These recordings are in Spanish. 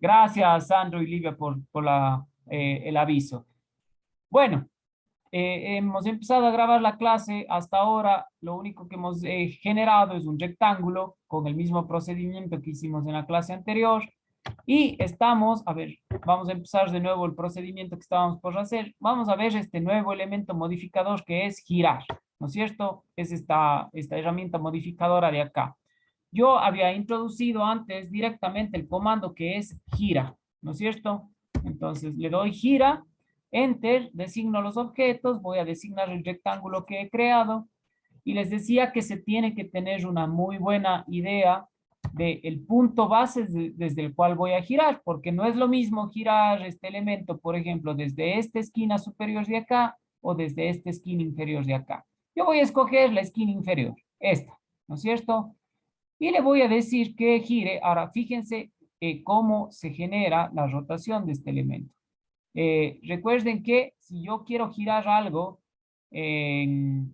Gracias, Sandro y Livia, por el aviso. Bueno, hemos empezado a grabar la clase. Hasta ahora, lo único que hemos generado es un rectángulo con el mismo procedimiento que hicimos en la clase anterior. Y estamos, a ver, vamos a empezar de nuevo el procedimiento que estábamos por hacer. Vamos a ver este nuevo elemento modificador que es girar, ¿no es cierto? Es esta herramienta modificadora de acá. Yo había introducido antes directamente el comando que es gira, ¿no es cierto? Entonces le doy gira, enter, designo los objetos, voy a designar el rectángulo que he creado y les decía que se tiene que tener una muy buena idea del punto base desde el cual voy a girar, porque no es lo mismo girar este elemento, por ejemplo, desde esta esquina superior de acá o desde esta esquina inferior de acá. Yo voy a escoger la esquina inferior, esta, ¿no es cierto? Y le voy a decir que gire. Ahora, fíjense cómo se genera la rotación de este elemento. Recuerden que si yo quiero girar algo en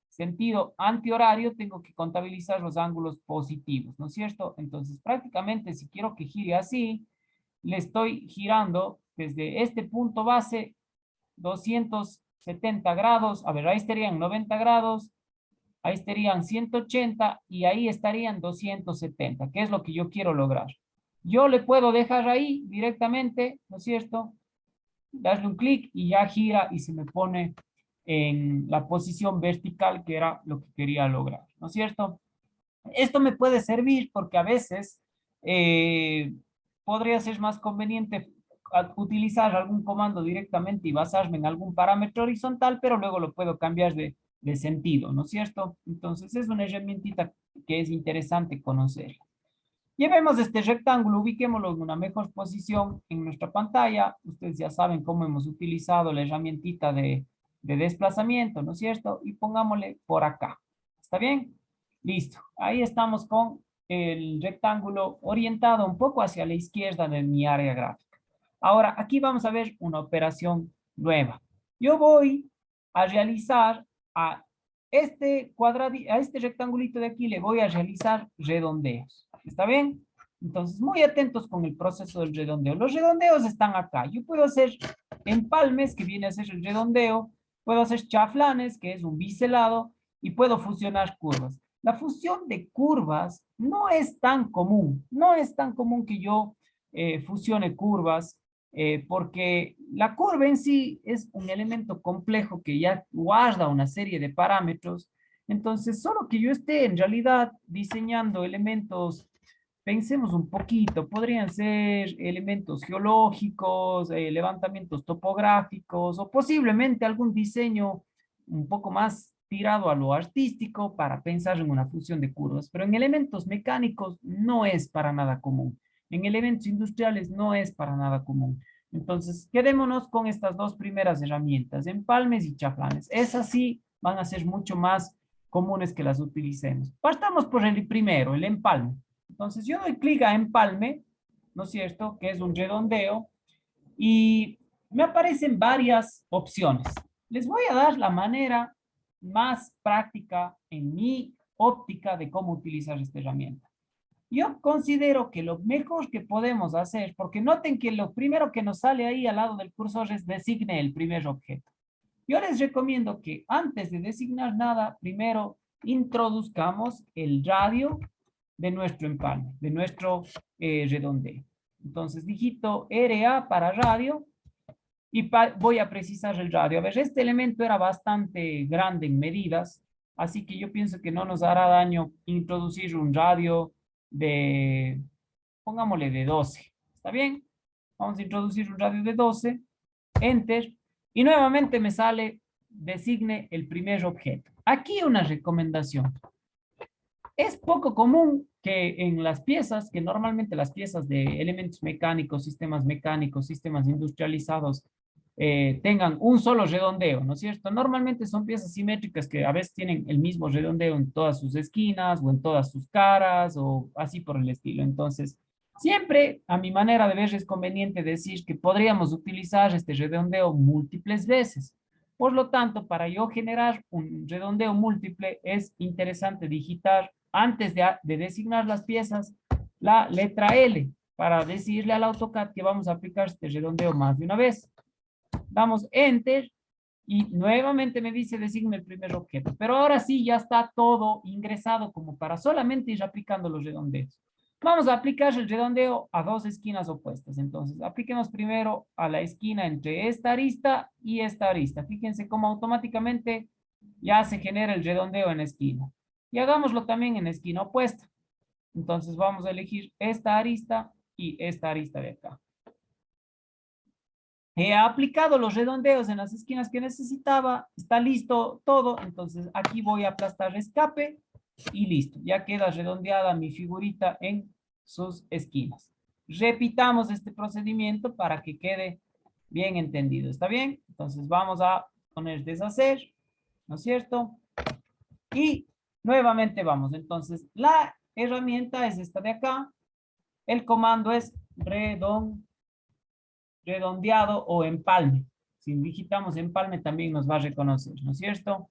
sentido antihorario, tengo que contabilizar los ángulos positivos, ¿no es cierto? Entonces, prácticamente, si quiero que gire así, le estoy girando desde este punto base 270 grados. A ver, ahí estarían 90 grados. Ahí estarían 180 y ahí estarían 270, que es lo que yo quiero lograr. Yo le puedo dejar ahí directamente, ¿no es cierto? Darle un clic y ya gira y se me pone en la posición vertical que era lo que quería lograr, ¿no es cierto? Esto me puede servir porque a veces eh, podría ser más conveniente utilizar algún comando directamente y basarme en algún parámetro horizontal, pero luego lo puedo cambiar de sentido, ¿no es cierto? Entonces es una herramientita que es interesante conocer. Llevemos este rectángulo, ubiquémoslo en una mejor posición en nuestra pantalla. Ustedes ya saben cómo hemos utilizado la herramientita de desplazamiento, ¿no es cierto? Y pongámosle por acá. ¿Está bien? Listo. Ahí estamos con el rectángulo orientado un poco hacia la izquierda de mi área gráfica. Ahora, aquí vamos a ver una operación nueva. Yo voy a realizar a a este rectangulito de aquí, le voy a realizar redondeos. ¿Está bien? Entonces, muy atentos con el proceso del redondeo. Los redondeos están acá. Yo puedo hacer empalmes, que viene a ser el redondeo. Puedo hacer chaflanes, que es un biselado. Y puedo fusionar curvas. La fusión de curvas no es tan común. No es tan común que yo fusione curvas, porque la curva en sí es un elemento complejo que ya guarda una serie de parámetros. Entonces, solo que yo esté en realidad diseñando elementos. Pensemos un poquito, podrían ser elementos geológicos, levantamientos topográficos o posiblemente algún diseño un poco más tirado a lo artístico para pensar en una fusión de curvas, pero en elementos mecánicos no es para nada común. En elementos industriales no es para nada común. Entonces, quedémonos con estas dos primeras herramientas, empalmes y chaflanes. Esas sí van a ser mucho más comunes que las utilicemos. Partamos por el primero, el empalme. Entonces yo doy clic a empalme, ¿no es cierto? Que es un redondeo y me aparecen varias opciones. Les voy a dar la manera más práctica en mi óptica de cómo utilizar esta herramienta. Yo considero que lo mejor que podemos hacer, porque noten que lo primero que nos sale ahí al lado del cursor es designe el primer objeto. Yo les recomiendo que antes de designar nada, primero introduzcamos el radio de nuestro empalme, de nuestro redondeo. Entonces digito RA para radio y voy a precisar el radio. A ver, este elemento era bastante grande en medidas, así que yo pienso que no nos hará daño introducir un radio de, pongámosle de 12. ¿Está bien? Vamos a introducir un radio de 12, enter, y nuevamente me sale designe el primer objeto. Aquí una recomendación. Es poco común que en las piezas, que normalmente las piezas de elementos mecánicos, sistemas industrializados, tengan un solo redondeo, ¿no es cierto? Normalmente son piezas simétricas que a veces tienen el mismo redondeo en todas sus esquinas o en todas sus caras o así por el estilo. Entonces, siempre a mi manera de ver es conveniente decir que podríamos utilizar este redondeo múltiples veces. Por lo tanto, para yo generar un redondeo múltiple es interesante digitar antes de designar las piezas la letra L. para decirle al AutoCAD que vamos a aplicar este redondeo más de una vez. Damos Enter y nuevamente me dice designe el primer objeto. Pero ahora sí ya está todo ingresado como para solamente ir aplicando los redondeos. Vamos a aplicar el redondeo a dos esquinas opuestas. Entonces, apliquemos primero a la esquina entre esta arista y esta arista. Fíjense cómo automáticamente ya se genera el redondeo en esquina. Y hagámoslo también en esquina opuesta. Entonces, vamos a elegir esta arista y esta arista de acá. He aplicado los redondeos en las esquinas que necesitaba. Está listo todo. Entonces, aquí voy a aplastar escape y listo. Ya queda redondeada mi figurita en sus esquinas. Repitamos este procedimiento para que quede bien entendido. ¿Está bien? Entonces vamos a poner deshacer, ¿no es cierto? Y nuevamente vamos. Entonces la herramienta es esta de acá. El comando es redondeado o empalme. Si digitamos empalme también nos va a reconocer, ¿no es cierto?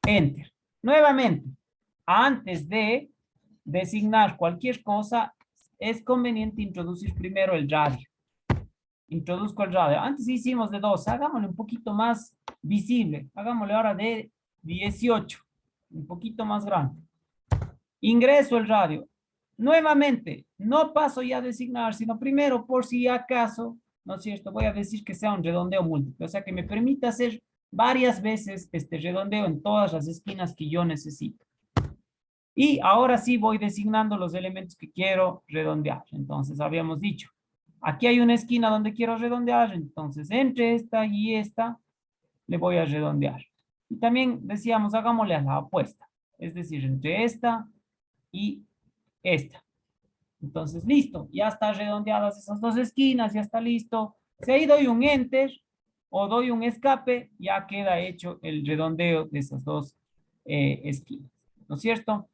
Enter. Nuevamente, antes de designar cualquier cosa, es conveniente introducir primero el radio. Introduzco el radio. Antes hicimos de 2, hagámosle un poquito más visible. Hagámosle ahora de 18, un poquito más grande. Ingreso el radio. Nuevamente, no paso ya a designar, sino primero, por si acaso, ¿no es cierto? Voy a decir que sea un redondeo múltiple, o sea, que me permita hacer varias veces este redondeo en todas las esquinas que yo necesito. Y ahora sí voy designando los elementos que quiero redondear. Entonces, habíamos dicho, aquí hay una esquina donde quiero redondear, entonces entre esta y esta le voy a redondear. Y también decíamos, hagámosle a la opuesta, es decir, entre esta y esta. Entonces, listo, ya está redondeadas esas dos esquinas, ya está listo. Si ahí doy un enter o doy un escape, ya queda hecho el redondeo de esas dos esquinas, ¿no es cierto?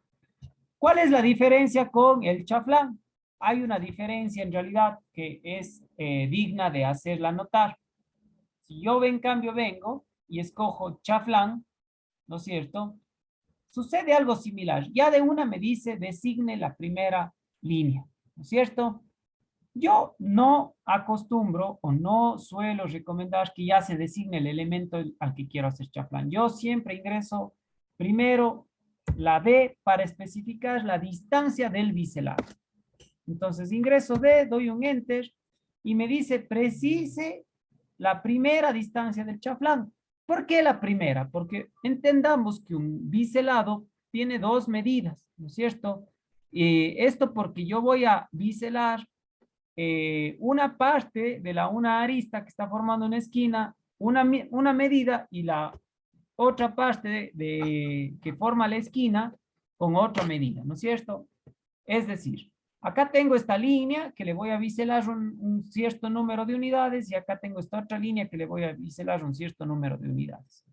¿Cuál es la diferencia con el chaflán? Hay una diferencia en realidad que es digna de hacerla notar. Si yo en cambio vengo y escojo chaflán, ¿no es cierto? Sucede algo similar. Ya de una me dice designe la primera línea, ¿no es cierto? Yo no acostumbro o no suelo recomendar que ya se designe el elemento al que quiero hacer chaflán. Yo siempre ingreso primero la D para especificar la distancia del biselado. Entonces ingreso D, doy un enter y me dice precise la primera distancia del chaflán. ¿Por qué la primera? Porque entendamos que un biselado tiene dos medidas, ¿no es cierto? Esto porque yo voy a biselar una parte de una arista que está formando una esquina, una medida y la otra parte que forma la esquina con otra medida, ¿no es cierto? Es decir, acá tengo esta línea que le voy a biselar un cierto número de unidades y acá tengo esta otra línea que le voy a biselar un cierto número de unidades.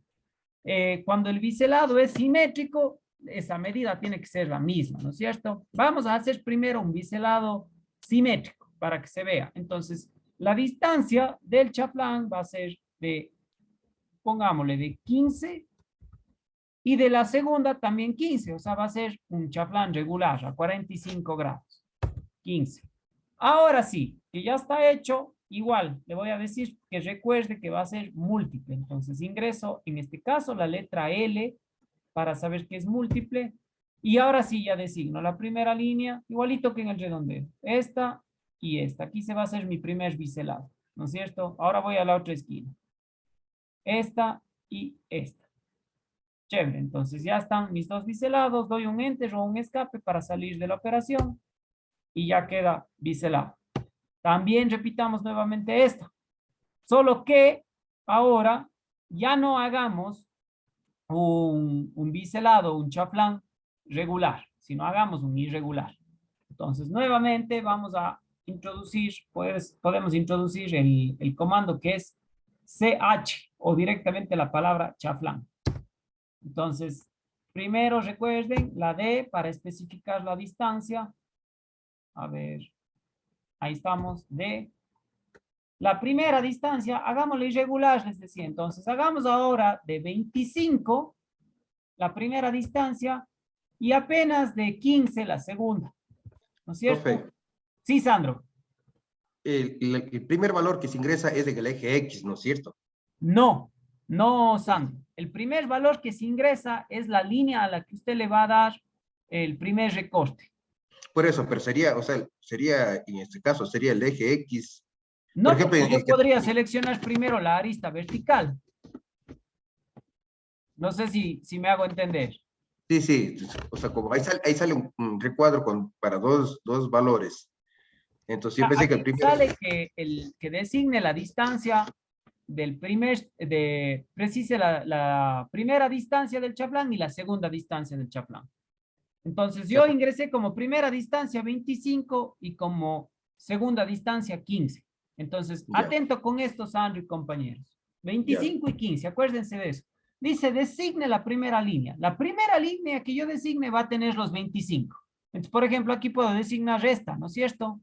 Cuando el biselado es simétrico, esa medida tiene que ser la misma, ¿no es cierto? Vamos a hacer primero un biselado simétrico para que se vea. Entonces, la distancia del chaflán va a ser de, pongámosle, de 15 y de la segunda también 15, o sea, va a ser un chaflán regular a 45 grados, 15. Ahora sí, que ya está hecho, igual le voy a decir que recuerde que va a ser múltiple. Entonces ingreso, en este caso, la letra L para saber que es múltiple. Y ahora sí ya designo la primera línea, igualito que en el redondeo. Esta y esta. Aquí se va a hacer mi primer biselado, ¿no es cierto? Ahora voy a la otra esquina. Esta y esta. Chévere, entonces ya están mis dos biselados. Doy un enter o un escape para salir de la operación. Y ya queda biselado. También repitamos nuevamente esto. Solo que ahora ya no hagamos un biselado, un chaflán regular, sino hagamos un irregular. Entonces, nuevamente vamos a introducir, pues podemos introducir el comando que es CH o directamente la palabra chaflán. Entonces, primero recuerden la D para especificar la distancia. A ver, ahí estamos, D. La primera distancia, hagámosla irregular, les decía. Entonces, hagamos ahora de 25 la primera distancia y apenas de 15 la segunda. ¿No es cierto? Profe, Sí, Sandro. el primer valor que se ingresa es en el eje X, ¿no es cierto? No, no, Sandro. El primer valor que se ingresa es la línea a la que usted le va a dar el primer recorte. Por eso, pero sería, o sea, sería, en este caso, sería el eje X. Por No, ejemplo, porque yo podría seleccionar primero la arista vertical. No sé si me hago entender. sí, sí, o sea, como ahí sale un recuadro para dos valores. Entonces yo pensé que el Aquí primero, sale que el que designe la distancia del precise la primera distancia del chaflán y la segunda distancia del chaflán. Entonces yo ingresé como primera distancia 25 y como segunda distancia 15. Entonces, ya, atento con esto, Sandro y compañeros. ya, 25 y 15, acuérdense de eso. Dice, designe la primera línea. La primera línea que yo designe va a tener los 25. Entonces, por ejemplo, aquí puedo designar esta, ¿no es cierto?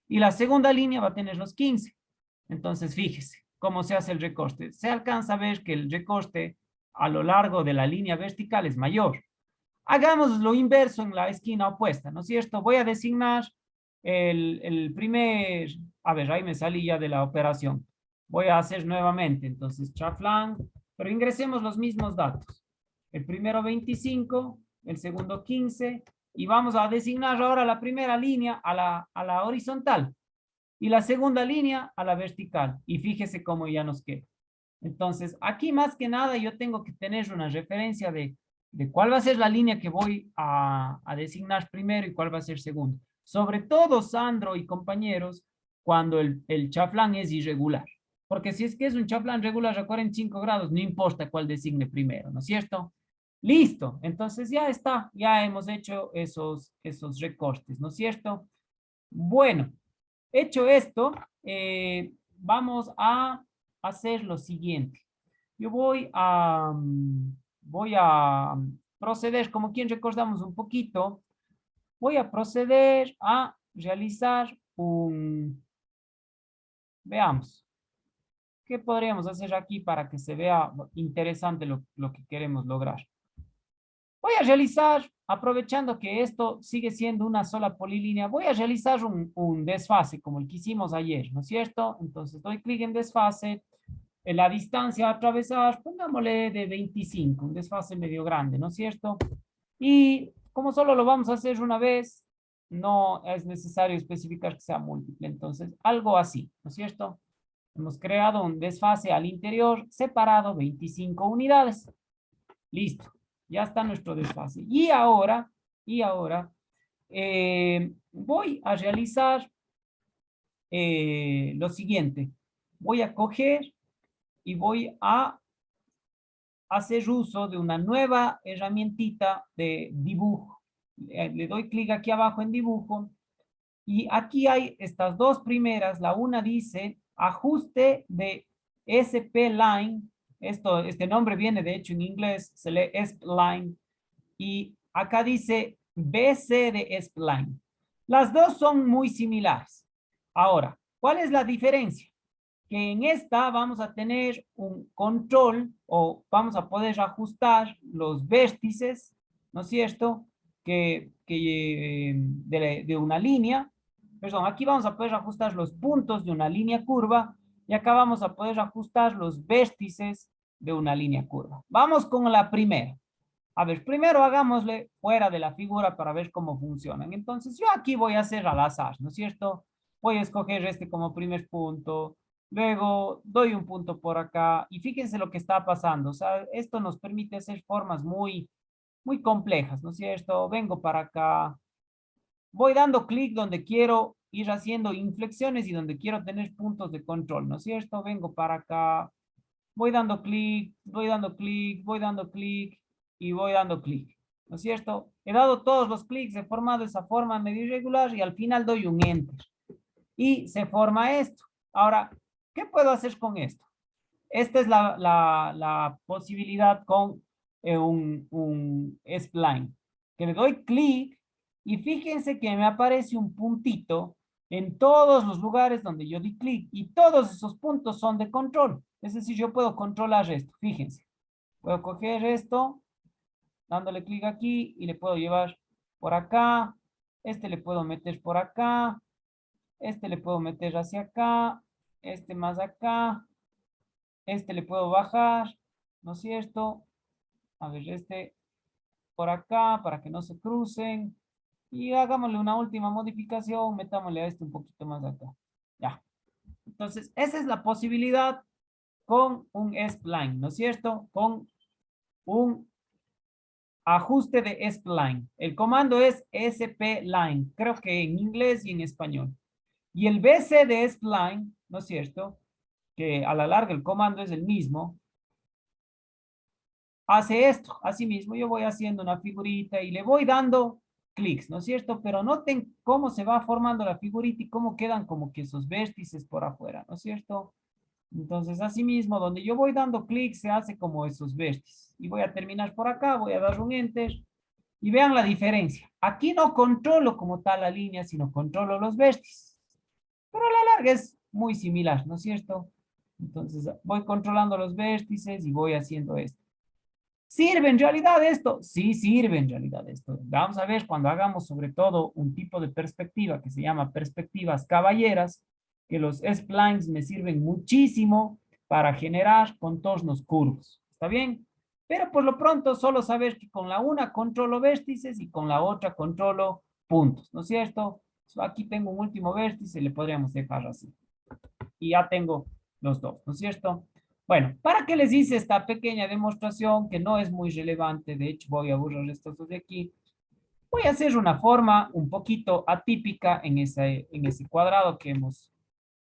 Y la segunda línea va a tener los 15. Entonces, fíjese cómo se hace el recorte. Se alcanza a ver que el recorte a lo largo de la línea vertical es mayor. Hagamos lo inverso en la esquina opuesta, ¿no es cierto? Voy a designar el primer, a ver, ahí me salí ya de la operación. Voy a hacer nuevamente, entonces, chaflán, pero ingresemos los mismos datos. El primero 25, el segundo 15, y vamos a designar ahora la primera línea a la horizontal y la segunda línea a la vertical. Y fíjese cómo ya nos queda. Entonces, aquí más que nada yo tengo que tener una referencia de cuál va a ser la línea que voy a designar primero y cuál va a ser segundo. Sobre todo, Sandro y compañeros, cuando el chaflán es irregular. Porque si es que es un chaflán regular a 45 grados, no importa cuál designe primero, ¿no es cierto? Listo, entonces ya está, ya hemos hecho esos recortes, ¿no es cierto? Bueno, hecho esto, vamos a hacer lo siguiente. Yo voy a proceder, como quien recordamos un poquito, voy a proceder a realizar veamos, ¿qué podríamos hacer aquí para que se vea interesante lo que queremos lograr? Voy a realizar, aprovechando que esto sigue siendo una sola polilínea, voy a realizar un desfase como el que hicimos ayer, ¿no es cierto? Entonces doy clic en desfase, en la distancia a atravesar, pongámosle de 25, un desfase medio grande, ¿no es cierto? Y como solo lo vamos a hacer una vez, no es necesario especificar que sea múltiple, entonces algo así, ¿no es cierto? Hemos creado un desfase al interior separado 25 unidades. Listo, ya está nuestro desfase. Y ahora voy a realizar lo siguiente. Voy a coger y voy a hacer uso de una nueva herramientita de dibujo. Le doy clic aquí abajo en dibujo y aquí hay estas dos primeras. La una dice ajuste de SP-Line. Este nombre viene de hecho en inglés, se lee SP-Line. Y acá dice BC de spline. Las dos son muy similares. Ahora, ¿cuál es la diferencia? Que en esta vamos a tener un control o vamos a poder ajustar los vértices, ¿no es cierto? De una línea, perdón, aquí vamos a poder ajustar los puntos de una línea curva y acá vamos a poder ajustar los vértices de una línea curva. Vamos con la primera. A ver, primero hagámosle fuera de la figura para ver cómo funcionan. Entonces, yo aquí voy a hacer al azar, ¿no es cierto? Voy a escoger este como primer punto, luego doy un punto por acá y fíjense lo que está pasando. O sea, esto nos permite hacer formas muy complejas, ¿no es cierto? Vengo para acá, voy dando clic donde quiero ir haciendo inflexiones y donde quiero tener puntos de control, ¿no es cierto? Vengo para acá, voy dando clic, voy dando clic, voy dando clic y voy dando clic, ¿no es cierto? He dado todos los clics, he formado esa forma medio irregular y al final doy un enter y se forma esto. Ahora, ¿qué puedo hacer con esto? Esta es la posibilidad con un spline, que le doy clic y fíjense que me aparece un puntito en todos los lugares donde yo di clic y todos esos puntos son de control. Es decir, yo puedo controlar esto, fíjense. Puedo coger esto, dándole clic aquí y le puedo llevar por acá. Este le puedo meter por acá. Este le puedo meter hacia acá, este más acá, este le puedo bajar, ¿no es cierto? A ver, este por acá para que no se crucen. Y hagámosle una última modificación, metámosle a este un poquito más acá. Ya. Entonces, esa es la posibilidad con un spline, ¿no es cierto? Con un ajuste de spline. El comando es spline, creo que en inglés y en español. Y el BC de spline, ¿no es cierto? Que a la larga el comando es el mismo. Hace esto. Asimismo, yo voy haciendo una figurita y le voy dando clics, ¿no es cierto? Pero noten cómo se va formando la figurita y cómo quedan como que esos vértices por afuera, ¿no es cierto? Entonces, asimismo, donde yo voy dando clic, se hace como esos vértices. Y voy a terminar por acá, voy a dar un enter. Y vean la diferencia. Aquí no controlo como tal la línea, sino controlo los vértices. Pero a la larga es muy similar, ¿no es cierto? Entonces, voy controlando los vértices y voy haciendo esto. ¿Sirve en realidad esto? Sí, sirve en realidad esto. Vamos a ver cuando hagamos sobre todo un tipo de perspectiva que se llama perspectivas caballeras, que los splines me sirven muchísimo para generar contornos curvos. ¿Está bien? Pero por lo pronto solo saber que con la una controlo vértices y con la otra controlo puntos, ¿no es cierto? Aquí tengo un último vértice, le podríamos dejar así. Y ya tengo los dos, ¿no es cierto? Bueno, ¿para qué les hice esta pequeña demostración que no es muy relevante? De hecho, voy a borrar estos dos de aquí. Voy a hacer una forma un poquito atípica en ese cuadrado que hemos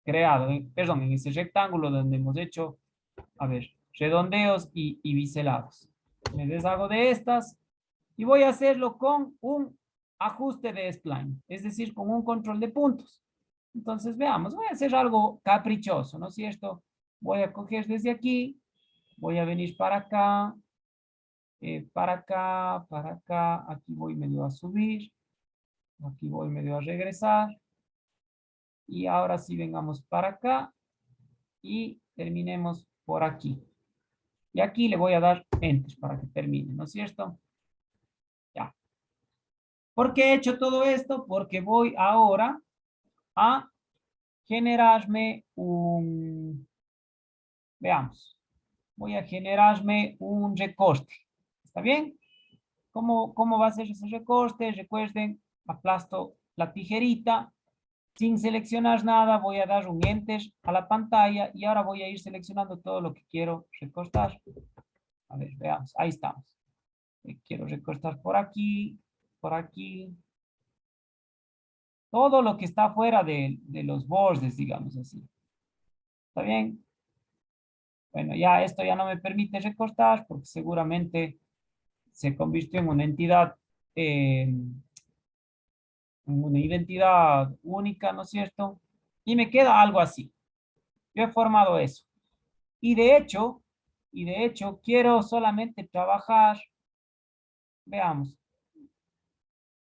creado, perdón, en ese rectángulo donde hemos hecho, a ver, redondeos y biselados. Me deshago de estas y voy a hacerlo con un ajuste de spline, es decir, con un control de puntos. Entonces, veamos, voy a hacer algo caprichoso, ¿no es cierto? Voy a coger desde aquí, voy a venir para acá, aquí voy medio a subir, aquí voy medio a regresar, y ahora sí vengamos para acá y terminemos por aquí. Y aquí le voy a dar Enter para que termine, ¿no es cierto? Ya. ¿Por qué he hecho todo esto? Porque voy ahora a generarme veamos, voy a generarme un recorte. ¿Está bien? ¿Cómo va a ser ese recorte? Recuerden, aplasto la tijerita. Sin seleccionar nada, voy a dar un Enter a la pantalla y ahora voy a ir seleccionando todo lo que quiero recortar. A ver, veamos, ahí estamos. Quiero recortar por aquí, por aquí. Todo lo que está fuera de los bordes, digamos así. ¿Está bien? Bueno, ya esto ya no me permite recortar porque seguramente se convirtió en una identidad única, ¿no es cierto? Y me queda algo así. Yo he formado eso. Y de hecho, quiero solamente trabajar, veamos,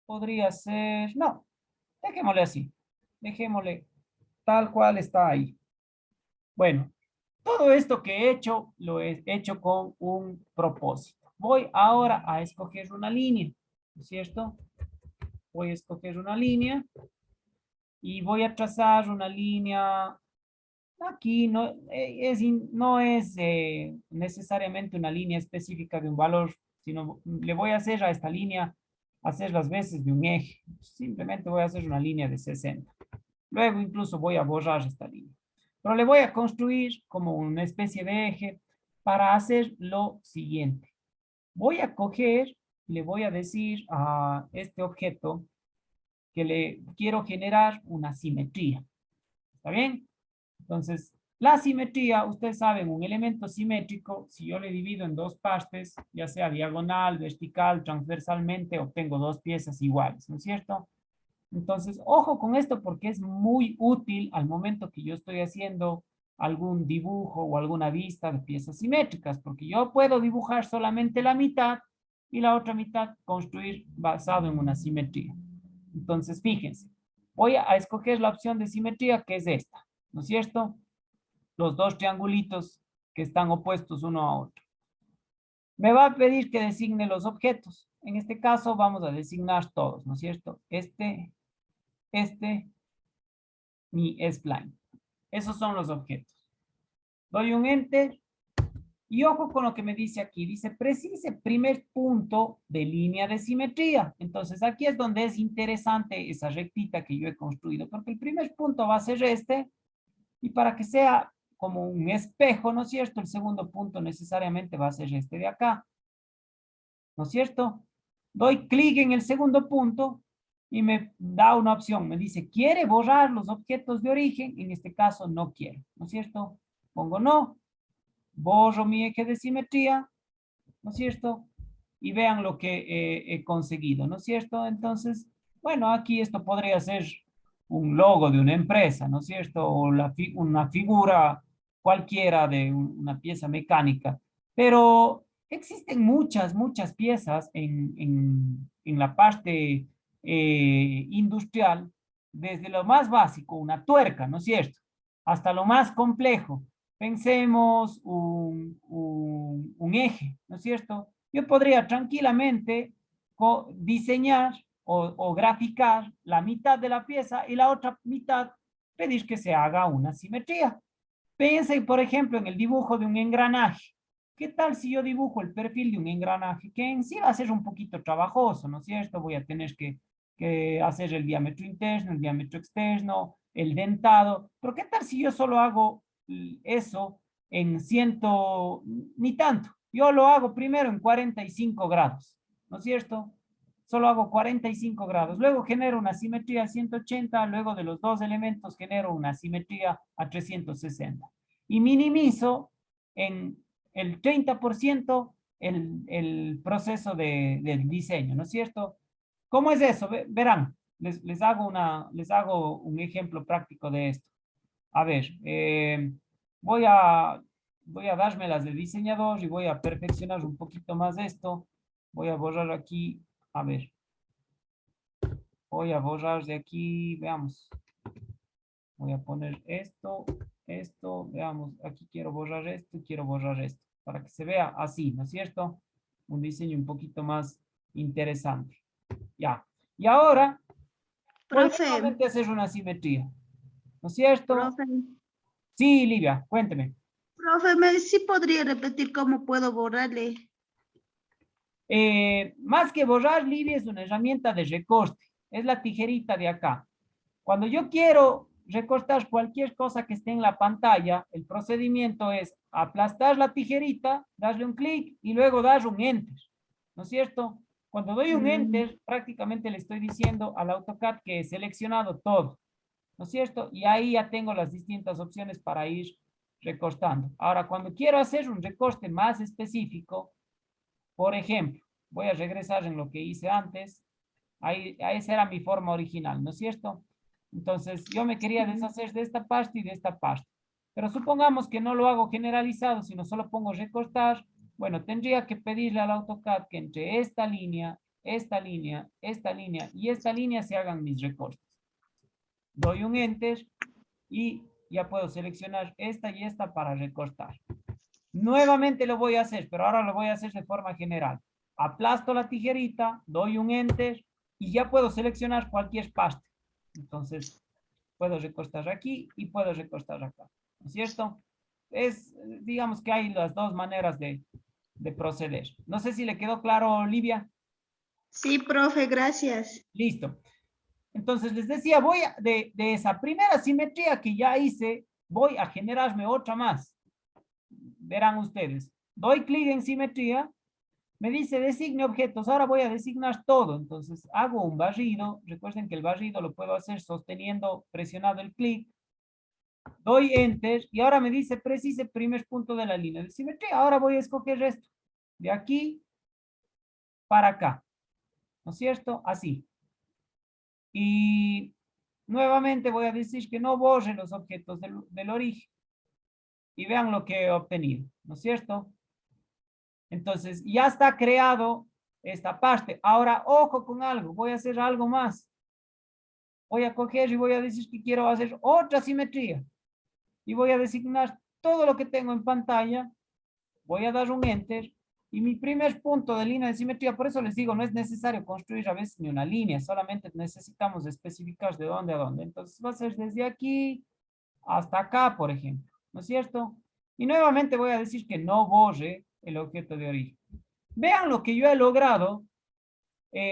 podría ser, no, dejémosle así, dejémosle tal cual está ahí. Bueno, todo esto que he hecho, lo he hecho con un propósito. Voy ahora a escoger una línea, ¿no es cierto? Voy a escoger una línea y voy a trazar una línea. Aquí no es necesariamente una línea específica de un valor, sino le voy a hacer a esta línea, hacer las veces de un eje. Simplemente voy a hacer una línea de 60. Luego incluso voy a borrar esta línea. Pero le voy a construir como una especie de eje para hacer lo siguiente. Voy a coger, le voy a decir a este objeto que le quiero generar una simetría. ¿Está bien? Entonces, la simetría, ustedes saben, un elemento simétrico, si yo le divido en dos partes, ya sea diagonal, vertical, transversalmente, obtengo dos piezas iguales, ¿no es cierto? Entonces, ojo con esto porque es muy útil al momento que yo estoy haciendo algún dibujo o alguna vista de piezas simétricas, porque yo puedo dibujar solamente la mitad y la otra mitad construir basado en una simetría. Entonces, fíjense, voy a escoger la opción de simetría que es esta, ¿no es cierto? Los dos triangulitos que están opuestos uno a otro. Me va a pedir que designe los objetos. En este caso vamos a designar todos, ¿no es cierto? Este mi spline. Esos son los objetos. Doy un enter. Y ojo con lo que me dice aquí. Dice, precise primer punto de línea de simetría. Entonces, aquí es donde es interesante esa rectita que yo he construido. Porque el primer punto va a ser este. Y para que sea como un espejo, ¿no es cierto? El segundo punto necesariamente va a ser este de acá. ¿No es cierto? Doy clic en el segundo punto y me da una opción. Me dice, ¿quiere borrar los objetos de origen? En este caso, no quiero. ¿No es cierto? Pongo no. Borro mi eje de simetría. ¿No es cierto? Y vean lo que he conseguido. ¿No es cierto? Entonces, bueno, aquí esto podría ser un logo de una empresa, ¿no es cierto? O una figura cualquiera de una pieza mecánica. Pero existen muchas piezas en la parte industrial, desde lo más básico, una tuerca, ¿no es cierto? Hasta lo más complejo. Pensemos un eje, ¿no es cierto? Yo podría tranquilamente diseñar o graficar la mitad de la pieza y la otra mitad pedir que se haga una simetría. Piensen, por ejemplo, en el dibujo de un engranaje. ¿Qué tal si yo dibujo el perfil de un engranaje? Que en sí va a ser un poquito trabajoso, ¿no es cierto? Voy a tener que hacer el diámetro interno, el diámetro externo, el dentado. Pero ¿qué tal si yo solo hago eso en ni tanto? Yo lo hago primero en 45 grados, ¿no es cierto? Solo hago 45 grados. Luego genero una simetría a 180, luego de los dos elementos genero una simetría a 360. Y minimizo en el 30% el proceso del diseño, ¿no es cierto? ¿Cómo es eso? Verán, les hago un ejemplo práctico de esto. A ver, voy a, voy a dármelas de diseñador y voy a perfeccionar un poquito más esto. Voy a borrar aquí, a ver, voy a borrar de aquí, veamos. Voy a poner esto, veamos, aquí quiero borrar esto, para que se vea así, ¿no es cierto? Un diseño un poquito más interesante. Ya. Y ahora voy Profe, nuevamente a hacer una simetría, ¿no es cierto? profe, Sí, Livia, cuénteme. profe, ¿sí podría repetir cómo puedo borrarle? Más que borrar, Livia es una herramienta de recorte. Es la tijerita de acá. Cuando yo quiero recortar cualquier cosa que esté en la pantalla, el procedimiento es aplastar la tijerita, darle un clic y luego dar un enter. ¿No es cierto? Cuando doy un enter, prácticamente le estoy diciendo al AutoCAD que he seleccionado todo. ¿No es cierto? Y ahí ya tengo las distintas opciones para ir recortando. Ahora, cuando quiero hacer un recorte más específico, por ejemplo, voy a regresar en lo que hice antes. Ahí, esa era mi forma original, ¿no es cierto? Entonces, yo me quería deshacer de esta parte y de esta parte. Pero supongamos que no lo hago generalizado, sino solo pongo recortar. Bueno, tendría que pedirle al AutoCAD que entre esta línea, esta línea, esta línea y esta línea se hagan mis recortes. Doy un enter y ya puedo seleccionar esta y esta para recortar. Nuevamente lo voy a hacer, pero ahora lo voy a hacer de forma general. Aplasto la tijerita, doy un enter y ya puedo seleccionar cualquier parte. Entonces, puedo recortar aquí y puedo recortar acá. ¿No es cierto? Digamos que hay las dos maneras de proceder. No sé si le quedó claro, Olivia. Sí, profe, gracias. Listo. Entonces, les decía, de esa primera simetría que ya hice, voy a generarme otra más. Verán ustedes. Doy clic en simetría. Me dice designe objetos. Ahora voy a designar todo. Entonces hago un barrido. Recuerden que el barrido lo puedo hacer sosteniendo, presionado el clic. Doy enter y ahora me dice precise primer punto de la línea de simetría. Ahora voy a escoger esto. De aquí para acá. ¿No es cierto? Así. Y nuevamente voy a decir que no borre los objetos del origen. Y vean lo que he obtenido. ¿No es cierto? Entonces, ya está creado esta parte. Ahora, ojo con algo. Voy a hacer algo más. Voy a coger y voy a decir que quiero hacer otra simetría. Y voy a designar todo lo que tengo en pantalla. Voy a dar un enter. Y mi primer punto de línea de simetría, por eso les digo, no es necesario construir a veces ni una línea, solamente necesitamos especificar de dónde a dónde. Entonces va a ser desde aquí hasta acá, por ejemplo, ¿no es cierto? Y nuevamente voy a decir que no borre el objeto de origen. Vean lo que yo he logrado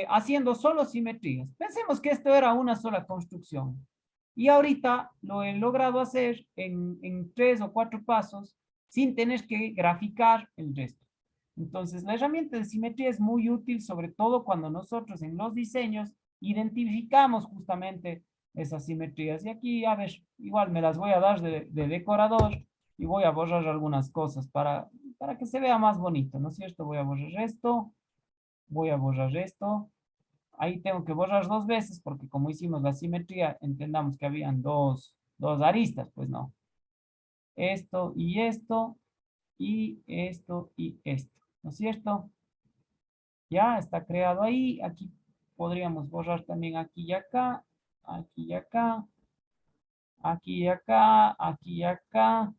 haciendo solo simetrías. Pensemos que esto era una sola construcción. Y ahorita lo he logrado hacer en 3 o 4 pasos sin tener que graficar el resto. Entonces, la herramienta de simetría es muy útil, sobre todo cuando nosotros en los diseños identificamos justamente esas simetrías. Y aquí, a ver, igual me las voy a dar de decorador y voy a borrar algunas cosas para que se vea más bonito, ¿no es cierto? Voy a borrar esto, voy a borrar esto. Ahí tengo que borrar 2 veces porque como hicimos la simetría, entendamos que habían dos aristas, pues no. Esto y esto, y esto y esto, ¿no es cierto? Ya está creado ahí. Aquí podríamos borrar también aquí y acá, aquí y acá, aquí y acá, aquí y acá.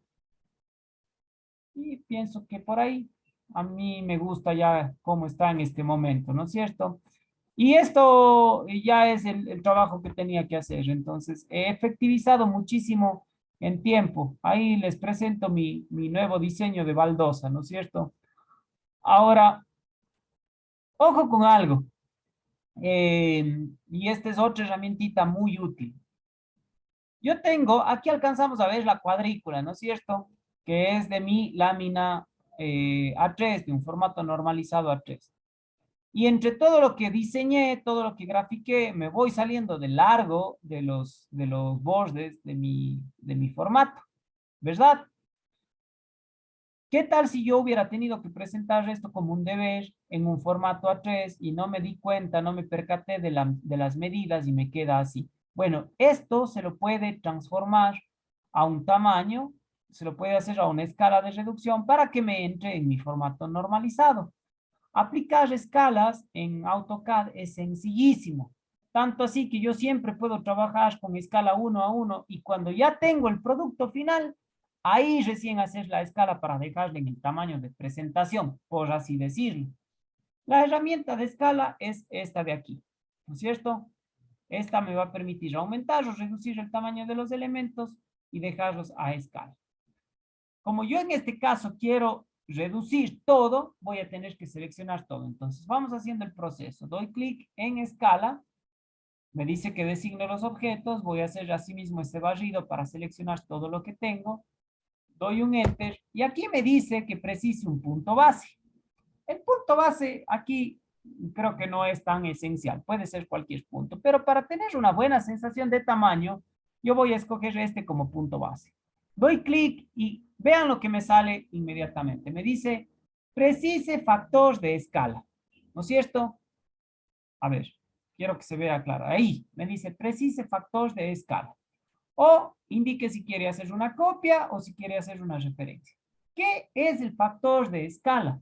Y pienso que por ahí a mí me gusta ya cómo está en este momento, ¿no es cierto? Y esto ya es el trabajo que tenía que hacer. Entonces, he efectivizado muchísimo en tiempo. Ahí les presento mi nuevo diseño de baldosa, ¿no es cierto? Ahora, ojo con algo. Y esta es otra herramientita muy útil. Yo tengo, aquí alcanzamos a ver la cuadrícula, ¿no es cierto? Que es de mi lámina A3, de un formato normalizado A3. Y entre todo lo que diseñé, todo lo que grafiqué, me voy saliendo de largo de los bordes de mi formato, ¿verdad? ¿Qué tal si yo hubiera tenido que presentar esto como un deber en un formato A3 y no me di cuenta, no me percaté de las medidas y me queda así? Bueno, esto se lo puede transformar a un tamaño, se lo puede hacer a una escala de reducción para que me entre en mi formato normalizado. Aplicar escalas en AutoCAD es sencillísimo. Tanto así que yo siempre puedo trabajar con escala 1:1 y cuando ya tengo el producto final, ahí recién hacer la escala para dejarle en el tamaño de presentación, por así decirlo. La herramienta de escala es esta de aquí, ¿no es cierto? Esta me va a permitir aumentar o reducir el tamaño de los elementos y dejarlos a escala. Como yo en este caso quiero reducir todo, voy a tener que seleccionar todo. Entonces vamos haciendo el proceso. Doy clic en escala. Me dice que designe los objetos. Voy a hacer asimismo este barrido para seleccionar todo lo que tengo. Doy un enter. Y aquí me dice que precise un punto base. El punto base aquí creo que no es tan esencial. Puede ser cualquier punto. Pero para tener una buena sensación de tamaño, yo voy a escoger este como punto base. Doy clic y vean lo que me sale inmediatamente. Me dice, precise factor de escala. ¿No es cierto? A ver, quiero que se vea claro. Ahí me dice, precise factor de escala. O indique si quiere hacer una copia o si quiere hacer una referencia. ¿Qué es el factor de escala?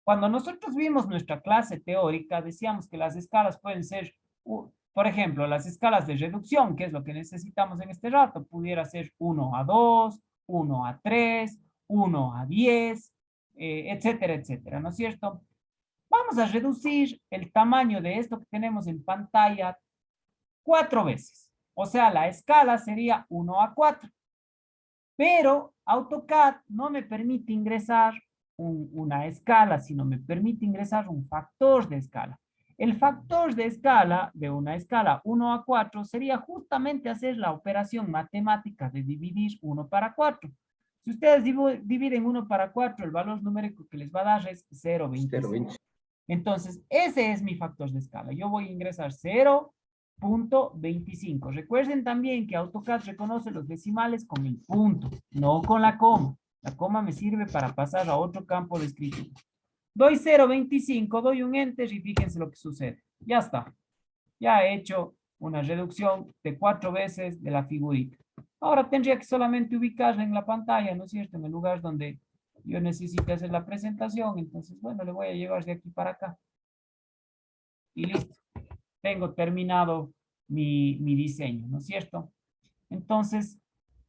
Cuando nosotros vimos nuestra clase teórica, decíamos que las escalas pueden ser, por ejemplo, las escalas de reducción, que es lo que necesitamos en este rato, pudiera ser 1:2, 1:3, 1:10, etcétera, etcétera, ¿no es cierto? Vamos a reducir el tamaño de esto que tenemos en pantalla 4 veces. O sea, la escala sería 1:4. Pero AutoCAD no me permite ingresar una escala, sino me permite ingresar un factor de escala. El factor de escala de una escala 1:4 sería justamente hacer la operación matemática de dividir 1/4. Si ustedes dividen 1/4, el valor numérico que les va a dar es 0.25. Entonces, ese es mi factor de escala. Yo voy a ingresar 0.25. Recuerden también que AutoCAD reconoce los decimales con el punto, no con la coma. La coma me sirve para pasar a otro campo de escritura. Doy 0.25, doy un enter y fíjense lo que sucede. Ya está. Ya he hecho una reducción de 4 veces de la figurita. Ahora tendría que solamente ubicarla en la pantalla, ¿no es cierto? En el lugar donde yo necesite hacer la presentación. Entonces, bueno, le voy a llevar de aquí para acá. Y listo. Tengo terminado mi diseño, ¿no es cierto? Entonces,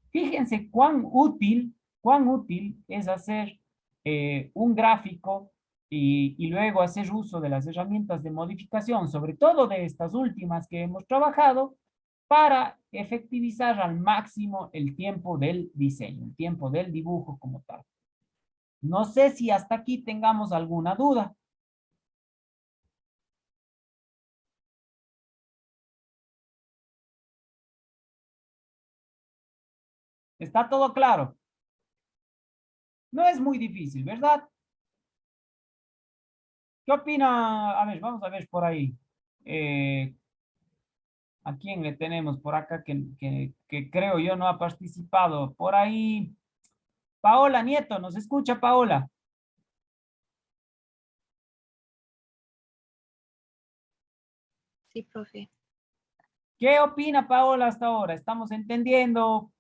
fíjense cuán útil es hacer un gráfico y luego hacer uso de las herramientas de modificación, sobre todo de estas últimas que hemos trabajado, para efectivizar al máximo el tiempo del diseño, el tiempo del dibujo como tal. No sé si hasta aquí tengamos alguna duda. ¿Está todo claro? No es muy difícil, ¿verdad? ¿Qué opina? A ver, vamos a ver por ahí. Eh, ¿A quién le tenemos por acá que creo yo no ha participado? Por ahí, Paola Nieto, ¿nos escucha, Paola? Sí, profe. ¿Qué opina Paola hasta ahora? ¿Estamos entendiendo?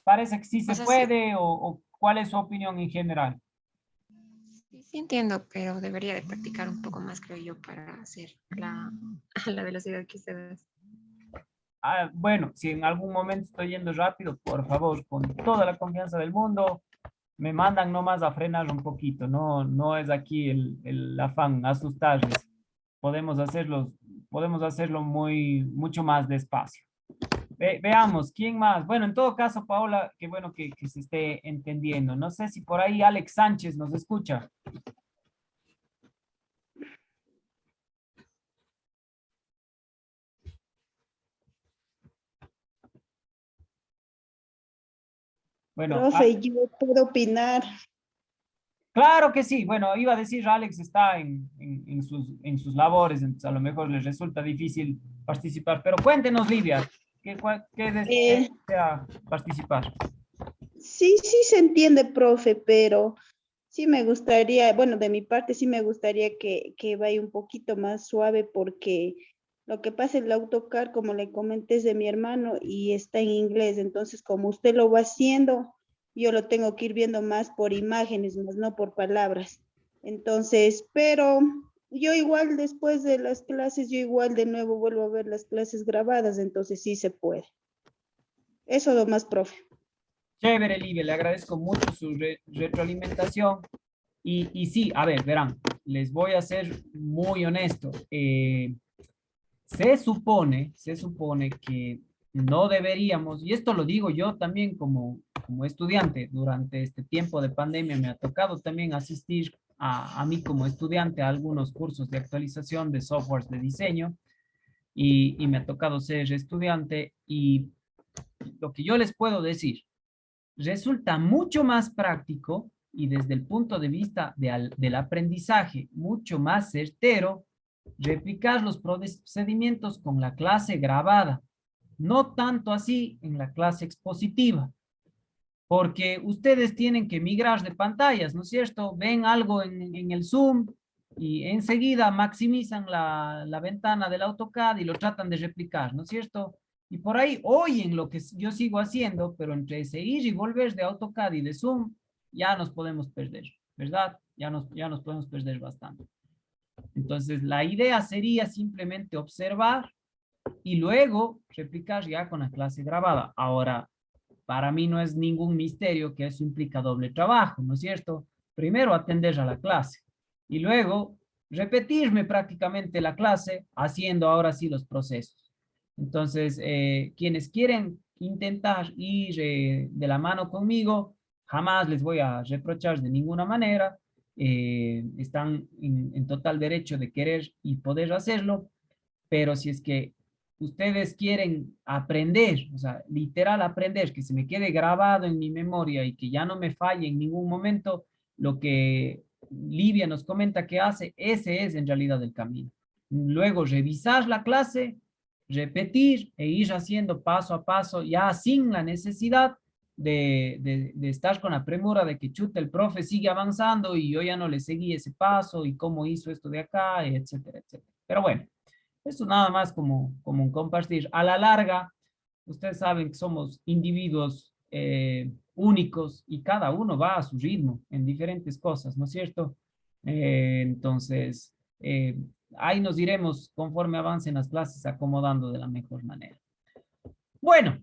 ¿Parece que sí se O sea, sí, puede o cuál es su opinión en general? sí entiendo, pero debería de practicar un poco más, creo yo, para hacer a la velocidad que ustedes. Ah, bueno, si en algún momento estoy yendo rápido, por favor, con toda la confianza del mundo, me mandan nomás a frenar un poquito. No, no es aquí el afán, asustarles. Podemos hacerlo mucho más despacio. Veamos, ¿quién más? Bueno, en todo caso, Paola, qué bueno que se esté entendiendo. No sé si por ahí Alex Sánchez nos escucha. Bueno, Profe, yo puedo opinar. claro que sí. Bueno, iba a decir, Alex está en sus labores, entonces a lo mejor les resulta difícil participar. Pero cuéntenos, Livia, ¿qué Eh, desea participar? sí, sí se entiende, profe, pero sí me gustaría, bueno, de mi parte sí me gustaría que vaya un poquito más suave porque lo que pasa es el AutoCAD, como le comenté, es de mi hermano y está en inglés. Entonces, como usted lo va haciendo, yo lo tengo que ir viendo más por imágenes, más no por palabras. Entonces, pero yo igual después de las clases, yo igual de nuevo vuelvo a ver las clases grabadas, entonces sí se puede. Eso lo más, profe. Chévere, Livia, le agradezco mucho su retroalimentación. Y sí, a ver, verán, les voy a ser muy honesto. Se supone que no deberíamos, y esto lo digo yo también como estudiante, durante este tiempo de pandemia me ha tocado también asistir a mí como estudiante a algunos cursos de actualización de softwares de diseño y me ha tocado ser estudiante y lo que yo les puedo decir, resulta mucho más práctico y desde el punto de vista del aprendizaje mucho más certero replicar los procedimientos con la clase grabada, no tanto así en la clase expositiva, porque ustedes tienen que migrar de pantallas, ¿no es cierto? Ven algo en el Zoom y enseguida maximizan la ventana del AutoCAD y lo tratan de replicar, ¿no es cierto? Y por ahí oyen lo que yo sigo haciendo, pero entre ese ir y volver de AutoCAD y de Zoom, ya nos podemos perder, ¿verdad? Ya nos podemos perder bastante. Entonces, la idea sería simplemente observar y luego replicar ya con la clase grabada. Ahora, para mí no es ningún misterio que eso implica doble trabajo, ¿no es cierto? Primero atender a la clase y luego repetirme prácticamente la clase haciendo ahora sí los procesos. Entonces, quienes quieren intentar ir de la mano conmigo, jamás les voy a reprochar de ninguna manera. Están en total derecho de querer y poder hacerlo, pero si es que ustedes quieren aprender, o sea, literal aprender, que se me quede grabado en mi memoria y que ya no me falle en ningún momento, lo que Livia nos comenta que hace, ese es en realidad el camino. Luego revisar la clase, repetir e ir haciendo paso a paso, ya sin la necesidad de estar con la premura de que chuta, el profe sigue avanzando y yo ya no le seguí ese paso y cómo hizo esto de acá, etcétera, etcétera. Pero bueno, esto nada más como un compartir. A la larga, ustedes saben que somos individuos únicos y cada uno va a su ritmo en diferentes cosas, ¿no es cierto? Entonces, ahí nos iremos conforme avancen las clases acomodando de la mejor manera. Bueno,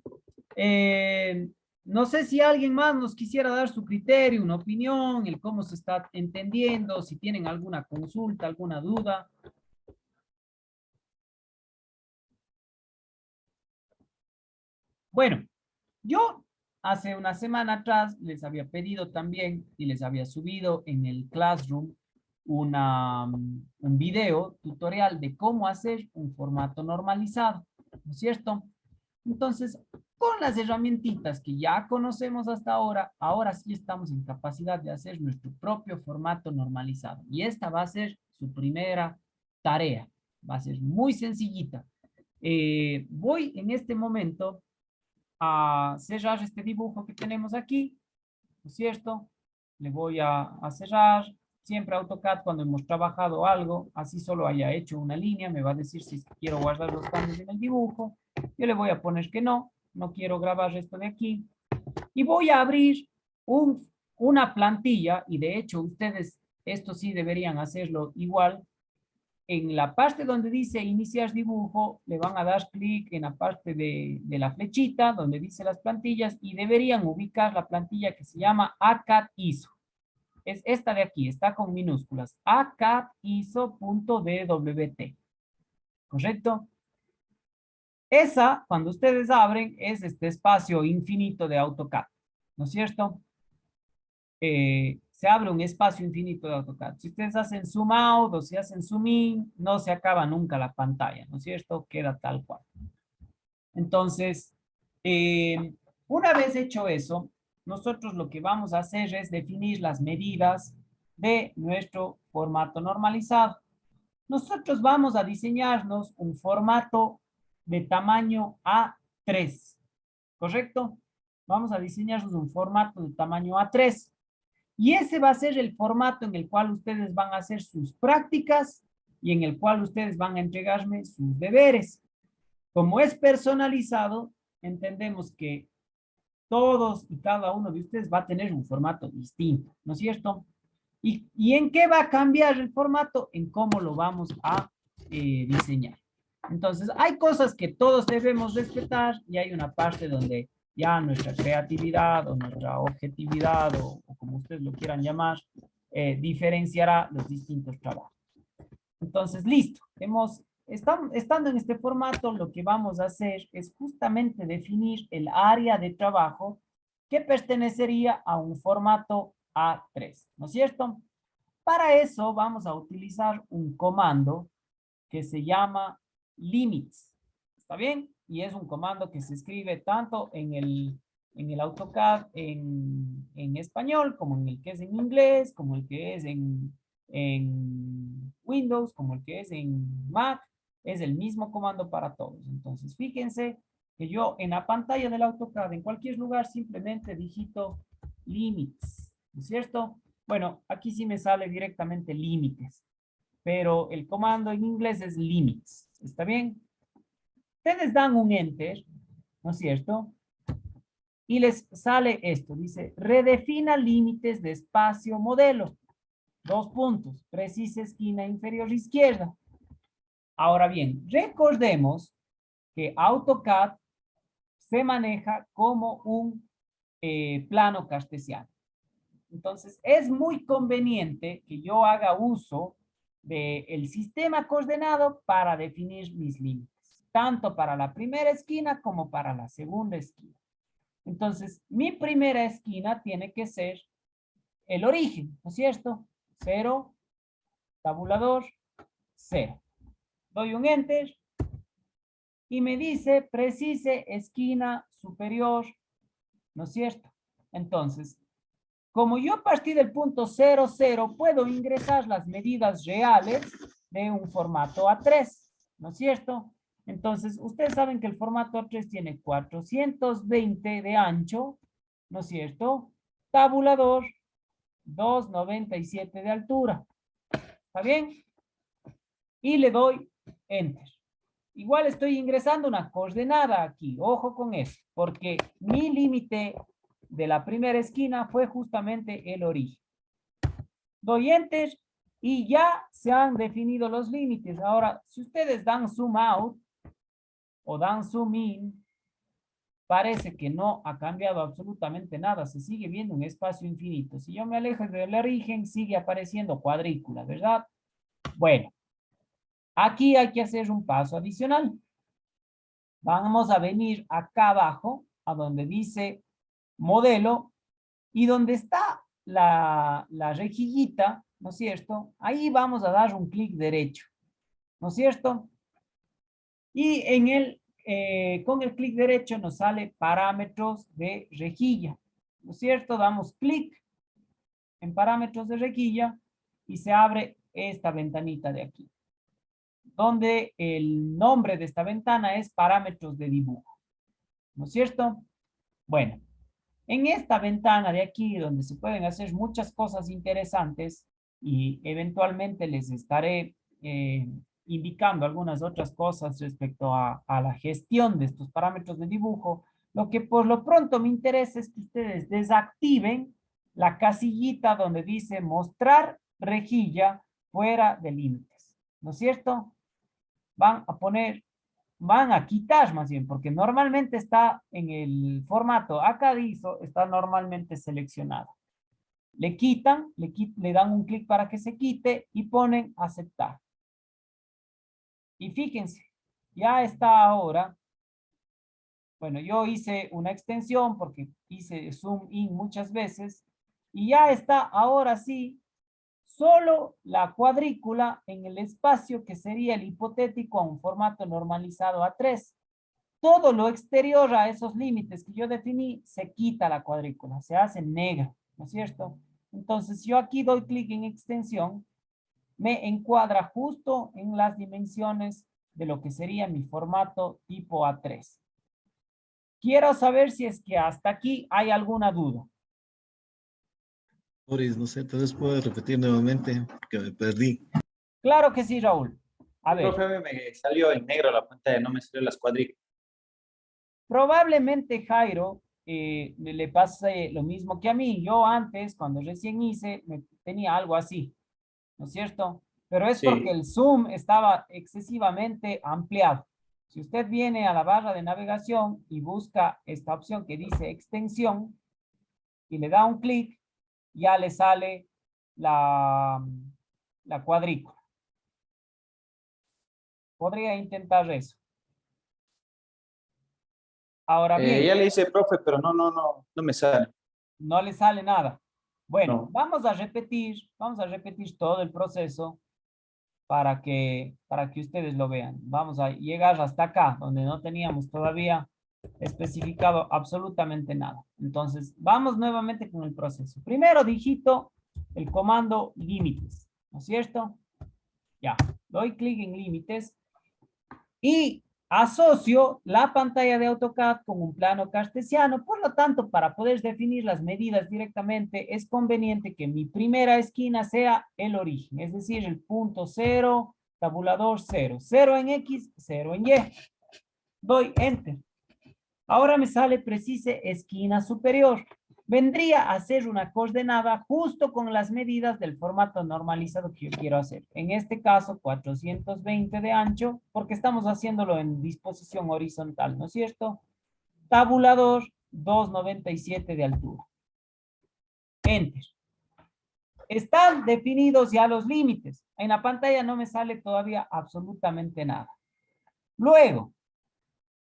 eh, no sé si alguien más nos quisiera dar su criterio, una opinión, el cómo se está entendiendo, si tienen alguna consulta, alguna duda. Bueno, yo hace una semana atrás les había pedido también y les había subido en el Classroom un video tutorial de cómo hacer un formato normalizado, ¿no es cierto? Entonces, con las herramientitas que ya conocemos hasta ahora, ahora sí estamos en capacidad de hacer nuestro propio formato normalizado. Y esta va a ser su primera tarea. Va a ser muy sencillita. Voy en este momento a cerrar este dibujo que tenemos aquí, ¿no es cierto? Le voy a cerrar. Siempre AutoCAD cuando hemos trabajado algo, así solo haya hecho una línea, me va a decir si quiero guardar los cambios en el dibujo. Yo le voy a poner que no quiero grabar esto de aquí. Y voy a abrir una plantilla, y de hecho ustedes esto sí deberían hacerlo igual. En la parte donde dice iniciar dibujo, le van a dar clic en la parte de la flechita donde dice las plantillas y deberían ubicar la plantilla que se llama ACAD ISO. Es esta de aquí, está con minúsculas, acadiso.dwt. ¿Correcto? Esa, cuando ustedes abren, es este espacio infinito de AutoCAD, ¿no es cierto? Se abre un espacio infinito de AutoCAD. Si ustedes hacen zoom out o si hacen zoom in, no se acaba nunca la pantalla, ¿no es cierto? Queda tal cual. Entonces, una vez hecho eso, nosotros lo que vamos a hacer es definir las medidas de nuestro formato normalizado. Nosotros vamos a diseñarnos un formato de tamaño A3, ¿correcto? Vamos a diseñarnos un formato de tamaño A3. Y ese va a ser el formato en el cual ustedes van a hacer sus prácticas y en el cual ustedes van a entregarme sus deberes. Como es personalizado, entendemos que todos y cada uno de ustedes va a tener un formato distinto, ¿no es cierto? ¿Y en qué va a cambiar el formato? En cómo lo vamos a diseñar. Entonces, hay cosas que todos debemos respetar y hay una parte donde ya nuestra creatividad o nuestra objetividad o como ustedes lo quieran llamar, diferenciará los distintos trabajos. Entonces, listo. Estando en este formato, lo que vamos a hacer es justamente definir el área de trabajo que pertenecería a un formato A3, ¿no es cierto? Para eso vamos a utilizar un comando que se llama limits. ¿Está bien? Y es un comando que se escribe tanto en el AutoCAD en español, como en el que es en inglés, como el que es en Windows, como el que es en Mac. Es el mismo comando para todos. Entonces, fíjense que yo en la pantalla del AutoCAD, en cualquier lugar, simplemente digito limits, ¿no es cierto? Bueno, aquí sí me sale directamente límites, pero el comando en inglés es limits. ¿Está bien? Ustedes dan un enter, ¿no es cierto? Y les sale esto, dice, redefina límites de espacio modelo. 2 puntos, precisa esquina inferior izquierda. Ahora bien, recordemos que AutoCAD se maneja como un plano cartesiano. Entonces, es muy conveniente que yo haga uso del sistema coordenado para definir mis límites, tanto para la primera esquina como para la segunda esquina. Entonces, mi primera esquina tiene que ser el origen, ¿no es cierto? 0, tabulador, 0. Doy un enter y me dice precise esquina superior, ¿no es cierto? Entonces, como yo partí del punto 0, 0, puedo ingresar las medidas reales de un formato A3, ¿no es cierto? Entonces, ustedes saben que el formato A3 tiene 420 de ancho, ¿no es cierto? Tabulador, 297 de altura. ¿Está bien? Y le doy Enter. Igual estoy ingresando una coordenada aquí. Ojo con eso, porque mi límite de la primera esquina fue justamente el origen. Doy Enter y ya se han definido los límites. Ahora, si ustedes dan zoom out o dan zoom in, parece que no ha cambiado absolutamente nada, se sigue viendo un espacio infinito. Si yo me alejo del origen, sigue apareciendo cuadrícula, ¿verdad? Bueno, aquí hay que hacer un paso adicional. Vamos a venir acá abajo, a donde dice modelo, y donde está la rejillita, ¿no es cierto? Ahí vamos a dar un clic derecho, ¿no es cierto? Y con el clic derecho nos sale parámetros de rejilla, ¿no es cierto? Damos clic en parámetros de rejilla y se abre esta ventanita de aquí, donde el nombre de esta ventana es parámetros de dibujo, ¿no es cierto? Bueno, en esta ventana de aquí, donde se pueden hacer muchas cosas interesantes y eventualmente les estaré indicando algunas otras cosas respecto a la gestión de estos parámetros de dibujo, lo que por lo pronto me interesa es que ustedes desactiven la casillita donde dice mostrar rejilla fuera de límites, ¿no es cierto? Van a quitar más bien, porque normalmente está en el formato acadizo, está normalmente seleccionado. Le quitan, le dan un clic para que se quite y ponen aceptar. Y fíjense, ya está ahora. Bueno, yo hice una extensión porque hice zoom in muchas veces y ya está ahora sí solo la cuadrícula en el espacio que sería el hipotético a un formato normalizado A3. Todo lo exterior a esos límites que yo definí, se quita la cuadrícula, se hace negra, ¿no es cierto? Entonces, yo aquí doy clic en extensión, me encuadra justo en las dimensiones de lo que sería mi formato tipo A3. Quiero saber si es que hasta aquí hay alguna duda. Boris, no sé, tal vez puedes repetir nuevamente, que me perdí. Claro que sí, Raúl. A ver. Profe, me salió en negro la pantalla, no me salió las cuadrículas. Probablemente Jairo le pase lo mismo que a mí. Yo antes, cuando recién hice, tenía algo así, ¿no es cierto? Pero es porque el zoom estaba excesivamente ampliado. Si usted viene a la barra de navegación y busca esta opción que dice extensión y le da un clic, ya le sale la cuadrícula. Podría intentar eso. Ahora bien. Ya le hice, profe, pero no me sale. No le sale nada. Bueno, No. vamos a repetir todo el proceso para que ustedes lo vean. Vamos a llegar hasta acá, donde no teníamos todavía especificado absolutamente nada. Entonces, vamos nuevamente con el proceso. Primero digito el comando límites, ¿no es cierto? Ya, doy clic en límites y asocio la pantalla de AutoCAD con un plano cartesiano. Por lo tanto, para poder definir las medidas directamente, es conveniente que mi primera esquina sea el origen, es decir, el punto 0, tabulador 0. 0 en X, 0 en Y. Doy Enter. Ahora me sale precise esquina superior. Vendría a ser una coordenada justo con las medidas del formato normalizado que yo quiero hacer. En este caso, 420 de ancho, porque estamos haciéndolo en disposición horizontal, ¿no es cierto? Tabulador, 297 de altura. Enter. Están definidos ya los límites. En la pantalla no me sale todavía absolutamente nada. Luego,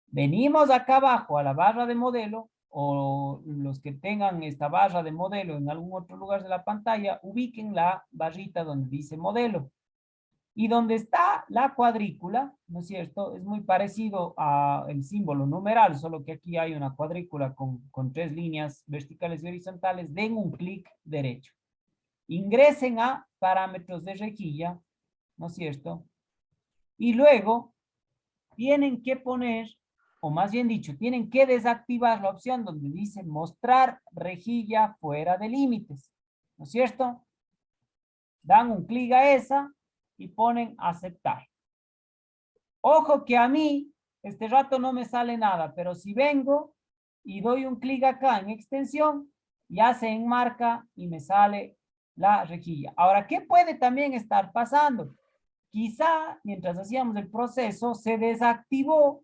venimos acá abajo a la barra de modelo, o los que tengan esta barra de modelo en algún otro lugar de la pantalla, ubiquen la barrita donde dice modelo. Y donde está la cuadrícula, ¿no es cierto? Es muy parecido al símbolo numeral, solo que aquí hay una cuadrícula con 3 líneas verticales y horizontales. Den un clic derecho. Ingresen a parámetros de rejilla, ¿no es cierto? Y luego tienen que poner, o más bien dicho, tienen que desactivar la opción donde dice mostrar rejilla fuera de límites, ¿no es cierto? Dan un clic a esa y ponen aceptar. Ojo que a mí, este rato no me sale nada, pero si vengo y doy un clic acá en extensión, ya se enmarca y me sale la rejilla. Ahora, ¿qué puede también estar pasando? Quizá, mientras hacíamos el proceso, se desactivó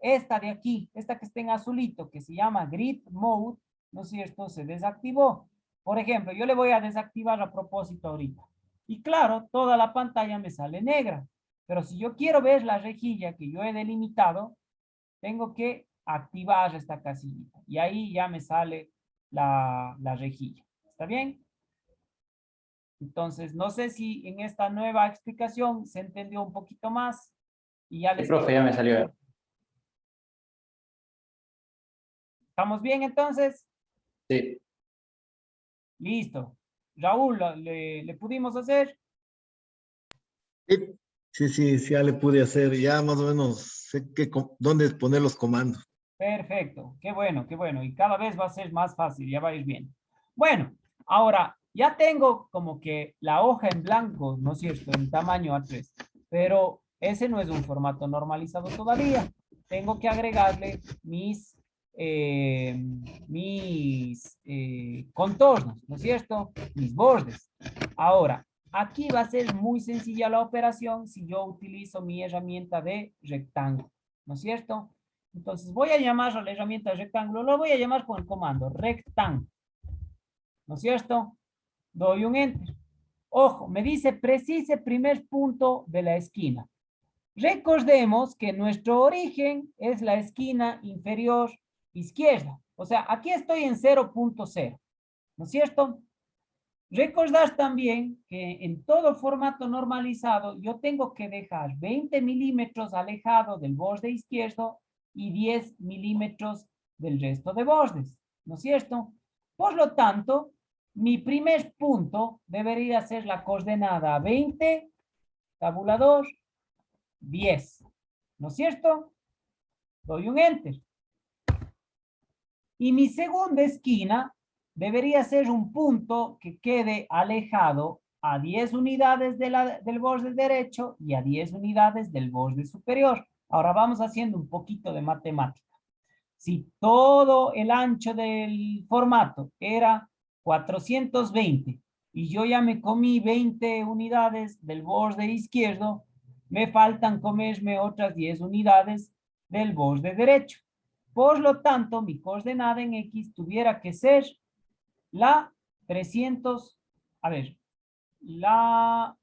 esta de aquí, esta que está en azulito, que se llama Grid Mode, ¿no es cierto? Se desactivó. Por ejemplo, yo le voy a desactivar a propósito ahorita. Y claro, toda la pantalla me sale negra. Pero si yo quiero ver la rejilla que yo he delimitado, tengo que activar esta casillita. Y ahí ya me sale la rejilla. ¿Está bien? Entonces, no sé si en esta nueva explicación se entendió un poquito más. Y ya Sí, les... profe, ya me salió. ¿Estamos bien entonces? Sí. Listo. Raúl, ¿le pudimos hacer? Sí, ya le pude hacer, ya más o menos sé dónde poner los comandos. Perfecto. Qué bueno, qué bueno. Y cada vez va a ser más fácil, ya va a ir bien. Bueno, ahora ya tengo como que la hoja en blanco, ¿no es cierto? En tamaño A3. Pero ese no es un formato normalizado todavía. Tengo que agregarle mis contornos, ¿no es cierto? Mis bordes. Ahora, aquí va a ser muy sencilla la operación si yo utilizo mi herramienta de rectángulo, ¿no es cierto? Entonces voy a llamar a la herramienta de rectángulo, lo voy a llamar con el comando rectángulo, ¿no es cierto? Doy un enter. Ojo, me dice precise primer punto de la esquina. Recordemos que nuestro origen es la esquina inferior izquierda. O sea, aquí estoy en 0.0, ¿no es cierto? Recordar también que en todo formato normalizado yo tengo que dejar 20 milímetros alejado del borde izquierdo y 10 milímetros del resto de bordes, ¿no es cierto? Por lo tanto, mi primer punto debería ser la coordenada 20, tabulador, 10, ¿no es cierto? Doy un enter. Y mi segunda esquina debería ser un punto que quede alejado a 10 unidades del borde derecho y a 10 unidades del borde superior. Ahora vamos haciendo un poquito de matemática. Si todo el ancho del formato era 420 y yo ya me comí 20 unidades del borde izquierdo, me faltan comerme otras 10 unidades del borde derecho. Por lo tanto, mi coordenada en X tuviera que ser la 300, la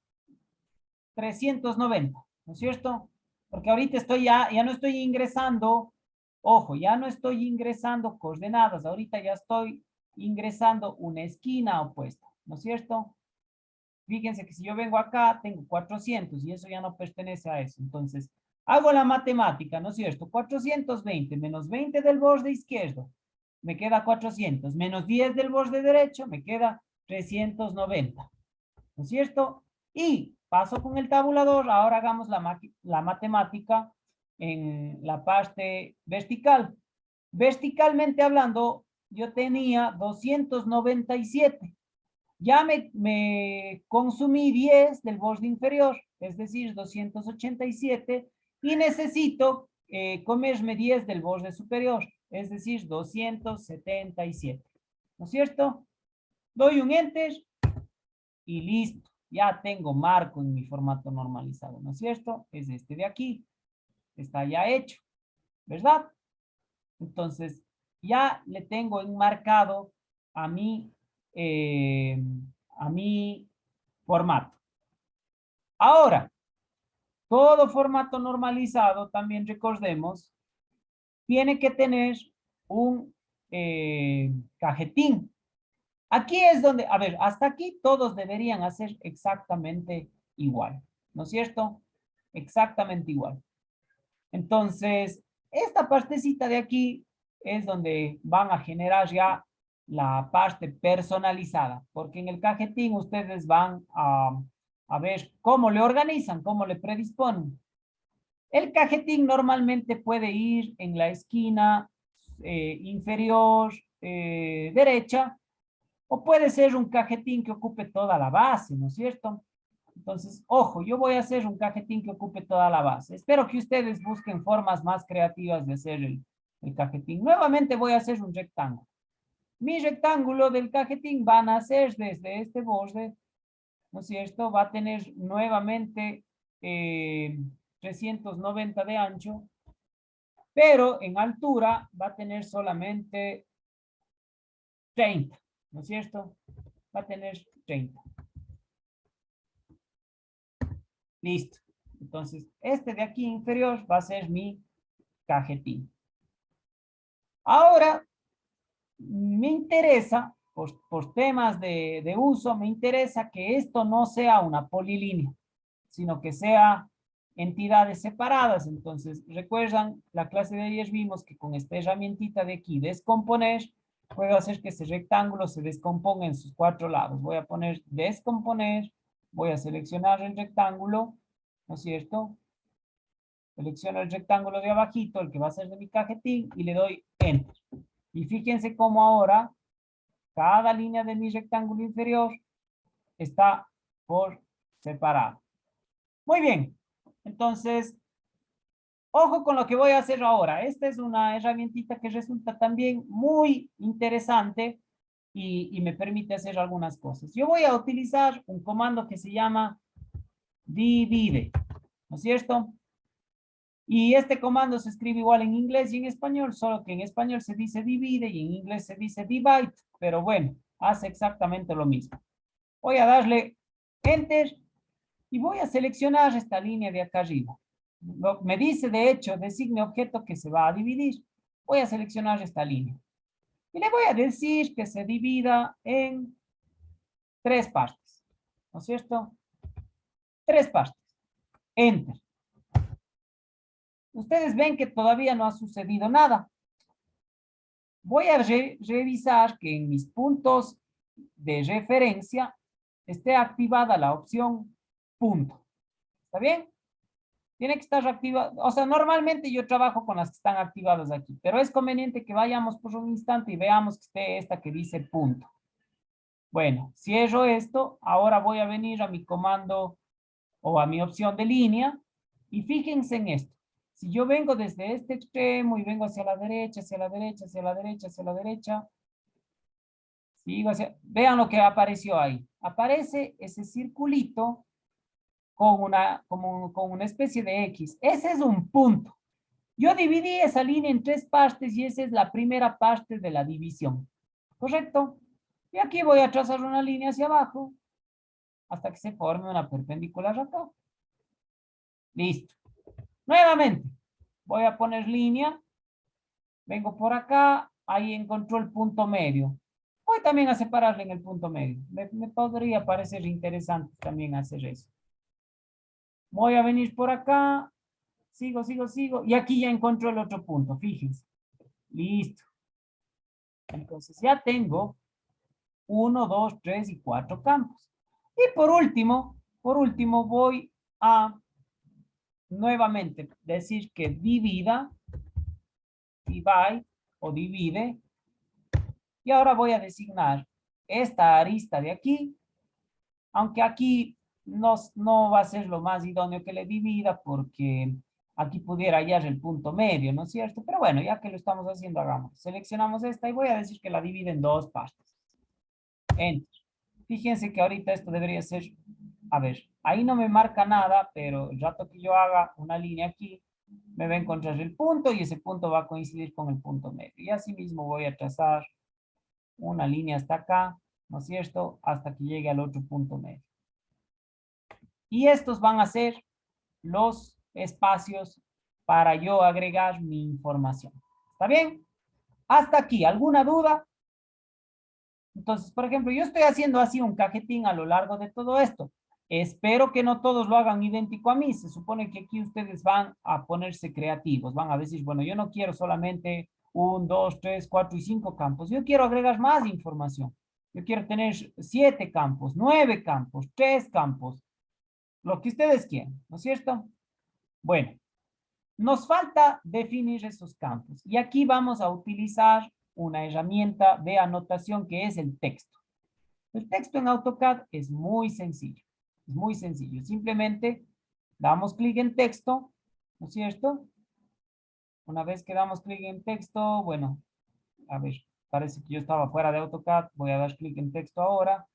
390, ¿no es cierto? Porque ahorita ya no estoy ingresando, ojo, ya no estoy ingresando coordenadas, ahorita ya estoy ingresando una esquina opuesta, ¿no es cierto? Fíjense que si yo vengo acá, tengo 400 y eso ya no pertenece a eso. Entonces, hago la matemática, ¿no es cierto? 420 menos 20 del borde izquierdo, me queda 400, menos 10 del borde derecho, me queda 390, ¿no es cierto? Y paso con el tabulador, ahora hagamos la matemática en la parte vertical. Verticalmente hablando, yo tenía 297. Ya me consumí 10 del borde inferior, es decir, 287, y necesito comerme 10 del borde superior, es decir, 277. ¿No es cierto? Doy un enter y listo. Ya tengo marco en mi formato normalizado, ¿no es cierto? Es este de aquí. Está ya hecho, ¿verdad? Entonces, ya le tengo enmarcado a eh, mi formato. Ahora, todo formato normalizado, también recordemos, tiene que tener un cajetín. Aquí es donde, a ver, hasta aquí todos deberían hacer exactamente igual, ¿no es cierto? Exactamente igual. Entonces, esta partecita de aquí es donde van a generar ya la parte personalizada, porque en el cajetín ustedes van a ver cómo le organizan, cómo le predisponen. El cajetín normalmente puede ir en la esquina inferior derecha, o puede ser un cajetín que ocupe toda la base, ¿no es cierto? Entonces, ojo, yo voy a hacer un cajetín que ocupe toda la base. Espero que ustedes busquen formas más creativas de hacer el cajetín. Nuevamente voy a hacer un rectángulo. Mi rectángulo del cajetín van a ser desde este borde, ¿no es cierto? Va a tener nuevamente 390 de ancho pero en altura va a tener solamente 30, ¿no es cierto? Va a tener 30. Listo. Entonces, este de aquí inferior va a ser mi cajetín. Ahora, me interesa, por temas de uso, me interesa que esto no sea una polilínea, sino que sea entidades separadas. Entonces, recuerdan, la clase de ayer vimos que con esta herramientita de aquí, descomponer, puedo hacer que ese rectángulo se descomponga en sus 4 lados. Voy a poner descomponer, voy a seleccionar el rectángulo, ¿no es cierto? Selecciono el rectángulo de abajito, el que va a ser de mi cajetín, y le doy Enter. Y fíjense cómo ahora cada línea de mi rectángulo inferior está por separado. Muy bien. Entonces, ojo con lo que voy a hacer ahora. Esta es una herramientita que resulta también muy interesante y me permite hacer algunas cosas. Yo voy a utilizar un comando que se llama divide, ¿no es cierto? Y este comando se escribe igual en inglés y en español, solo que en español se dice divide y en inglés se dice divide, pero bueno, hace exactamente lo mismo. Voy a darle Enter y voy a seleccionar esta línea de acá arriba. Me dice, de hecho, designe objeto que se va a dividir. Voy a seleccionar esta línea. Y le voy a decir que se divida en 3 partes. ¿No es cierto? 3 partes. Enter. Ustedes ven que todavía no ha sucedido nada. Voy a revisar que en mis puntos de referencia esté activada la opción punto. ¿Está bien? Tiene que estar activada. O sea, normalmente yo trabajo con las que están activadas aquí, pero es conveniente que vayamos por un instante y veamos que esté esta que dice punto. Bueno, cierro esto. Ahora voy a venir a mi comando o a mi opción de línea y fíjense en esto. Si yo vengo desde este extremo y vengo hacia la derecha, hacia la derecha, hacia la derecha, hacia la derecha, sigo hacia... Vean lo que apareció ahí. Aparece ese circulito con una especie de X. Ese es un punto. Yo dividí esa línea en 3 partes y esa es la primera parte de la división. ¿Correcto? Y aquí voy a trazar una línea hacia abajo hasta que se forme una perpendicular acá. Listo. Nuevamente, voy a poner línea. Vengo por acá. Ahí encontró el punto medio. Voy también a separarle en el punto medio. Me podría parecer interesante también hacer eso. Voy a venir por acá. Sigo. Y aquí ya encontró el otro punto. Fíjense. Listo. Entonces ya tengo 1, 2, 3 y 4 campos. Y por último voy a nuevamente decir que divide o divide. Y ahora voy a designar esta arista de aquí, aunque aquí no va a ser lo más idóneo que le divida porque aquí pudiera hallar el punto medio, ¿no es cierto? Pero bueno, ya que lo estamos haciendo, hagamos. Seleccionamos esta y voy a decir que la divide en 2 partes. Enter. Fíjense que ahorita esto debería ser, a ver, ahí no me marca nada, pero el rato que yo haga una línea aquí, me va a encontrar el punto y ese punto va a coincidir con el punto medio. Y así mismo voy a trazar una línea hasta acá, ¿no es cierto? Hasta que llegue al otro punto medio. Y estos van a ser los espacios para yo agregar mi información. ¿Está bien? Hasta aquí, ¿alguna duda? Entonces, por ejemplo, yo estoy haciendo así un cajetín a lo largo de todo esto. Espero que no todos lo hagan idéntico a mí. Se supone que aquí ustedes van a ponerse creativos. Van a decir, bueno, yo no quiero solamente 1, 2, 3, 4 y 5 campos. Yo quiero agregar más información. Yo quiero tener 7 campos, 9 campos, 3 campos. Lo que ustedes quieran, ¿no es cierto? Bueno, nos falta definir esos campos. Y aquí vamos a utilizar una herramienta de anotación que es el texto. El texto en AutoCAD es muy sencillo. Es muy sencillo. Simplemente damos clic en texto, ¿no es cierto? Una vez que damos clic en texto, bueno, a ver, parece que yo estaba fuera de AutoCAD. Voy a dar clic en texto ahora.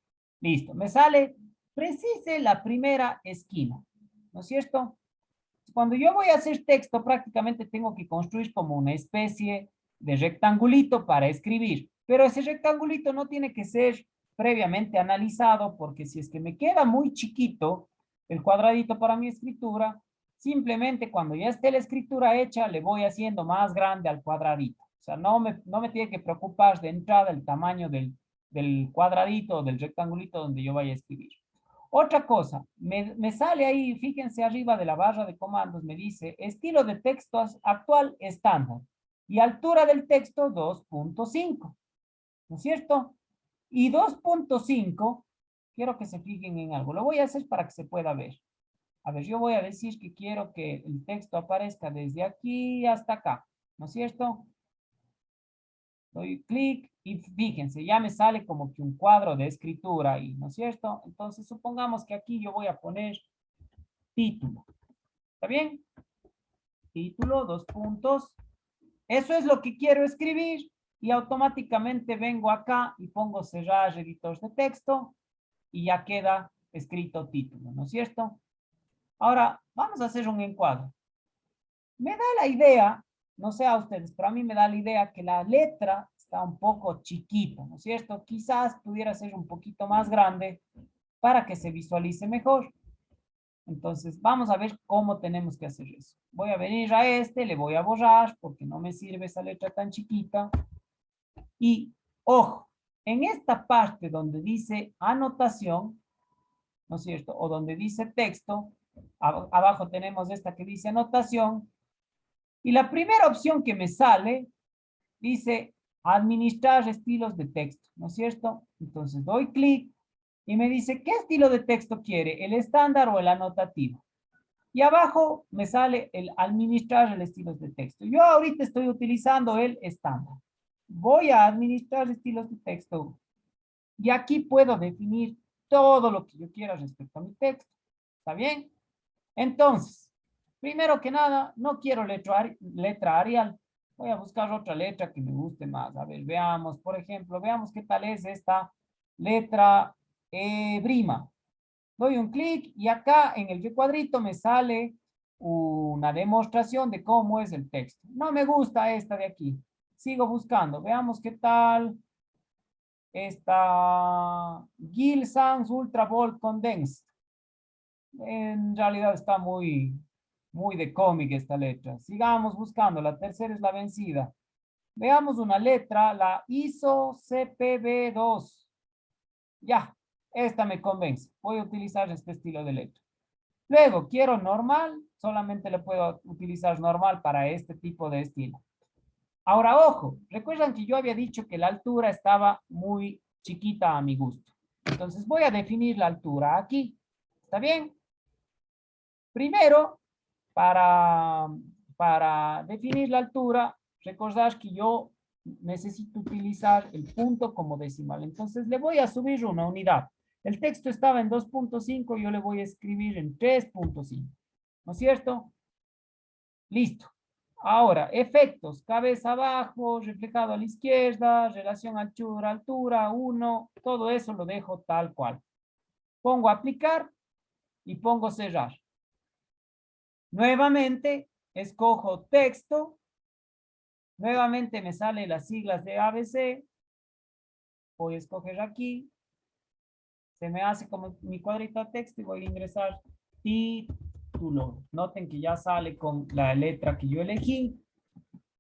Listo. Me sale precise la primera esquina, ¿no es cierto? cuando yo voy a hacer texto, prácticamente tengo que construir como una especie de rectangulito para escribir. Pero ese rectangulito no tiene que ser previamente analizado, porque si es que me queda muy chiquito el cuadradito para mi escritura, simplemente cuando ya esté la escritura hecha, le voy haciendo más grande al cuadradito. O sea, no me tiene que preocupar de entrada el tamaño del cuadradito o del rectangulito donde yo vaya a escribir. Otra cosa, me sale ahí, fíjense arriba de la barra de comandos, me dice estilo de texto actual estándar y altura del texto 2.5, ¿no es cierto? Y 2.5, quiero que se fijen en algo, lo voy a hacer para que se pueda ver. A ver, yo voy a decir que quiero que el texto aparezca desde aquí hasta acá, ¿no es cierto? Doy clic y fíjense, ya me sale como que un cuadro de escritura ahí, ¿no es cierto? Entonces, supongamos que aquí yo voy a poner título. ¿Está bien? Título, 2 puntos. Eso es lo que quiero escribir y automáticamente vengo acá y pongo cerrar editor de texto y ya queda escrito título, ¿no es cierto? Ahora, vamos a hacer un encuadre. Me da la idea, no sé a ustedes, pero a mí me da la idea que la letra está un poco chiquita, ¿no es cierto? Quizás pudiera ser un poquito más grande para que se visualice mejor. Entonces, vamos a ver cómo tenemos que hacer eso. Voy a venir a le voy a borrar porque no me sirve esa letra tan chiquita. Y, ojo, en esta parte donde dice anotación, ¿no es cierto? O donde dice texto, abajo tenemos esta que dice anotación. Y la primera opción que me sale dice administrar estilos de texto, ¿no es cierto? Entonces doy clic y me dice, ¿qué estilo de texto quiere? ¿El estándar o el anotativo? Y abajo me sale el administrar el estilos de texto. Yo ahorita estoy utilizando el estándar. Voy a administrar estilos de texto. Y aquí puedo definir todo lo que yo quiera respecto a mi texto. ¿Está bien? Entonces, primero que nada, no quiero letra Arial. Voy a buscar otra letra que me guste más. A ver, veamos, por ejemplo, veamos qué tal es esta letra Brima. Doy un clic y acá en el recuadrito me sale una demostración de cómo es el texto. No me gusta esta de aquí. Sigo buscando. Veamos qué tal esta Gill Sans Ultra Bold Condensed. En realidad está muy de cómic esta letra. Sigamos buscando. La tercera es la vencida. Veamos una letra, la ISO CPB2. Ya, esta me convence. Voy a utilizar este estilo de letra. Luego, quiero normal. Solamente le puedo utilizar normal para este tipo de estilo. Ahora, ojo. Recuerdan que yo había dicho que la altura estaba muy chiquita a mi gusto. Entonces, voy a definir la altura aquí. ¿Está bien? Primero, para definir la altura, recordar que yo necesito utilizar el punto como decimal. Entonces, le voy a subir una unidad. El texto estaba en 2.5, yo le voy a escribir en 3.5. ¿No es cierto? Listo. Ahora, efectos, cabeza abajo, reflejado a la izquierda, relación altura, 1, todo eso lo dejo tal cual. Pongo aplicar y pongo cerrar. Nuevamente, escojo texto. Nuevamente me salen las siglas de ABC. Voy a escoger aquí. Se me hace como mi cuadrito de texto y voy a ingresar título. Noten que ya sale con la letra que yo elegí.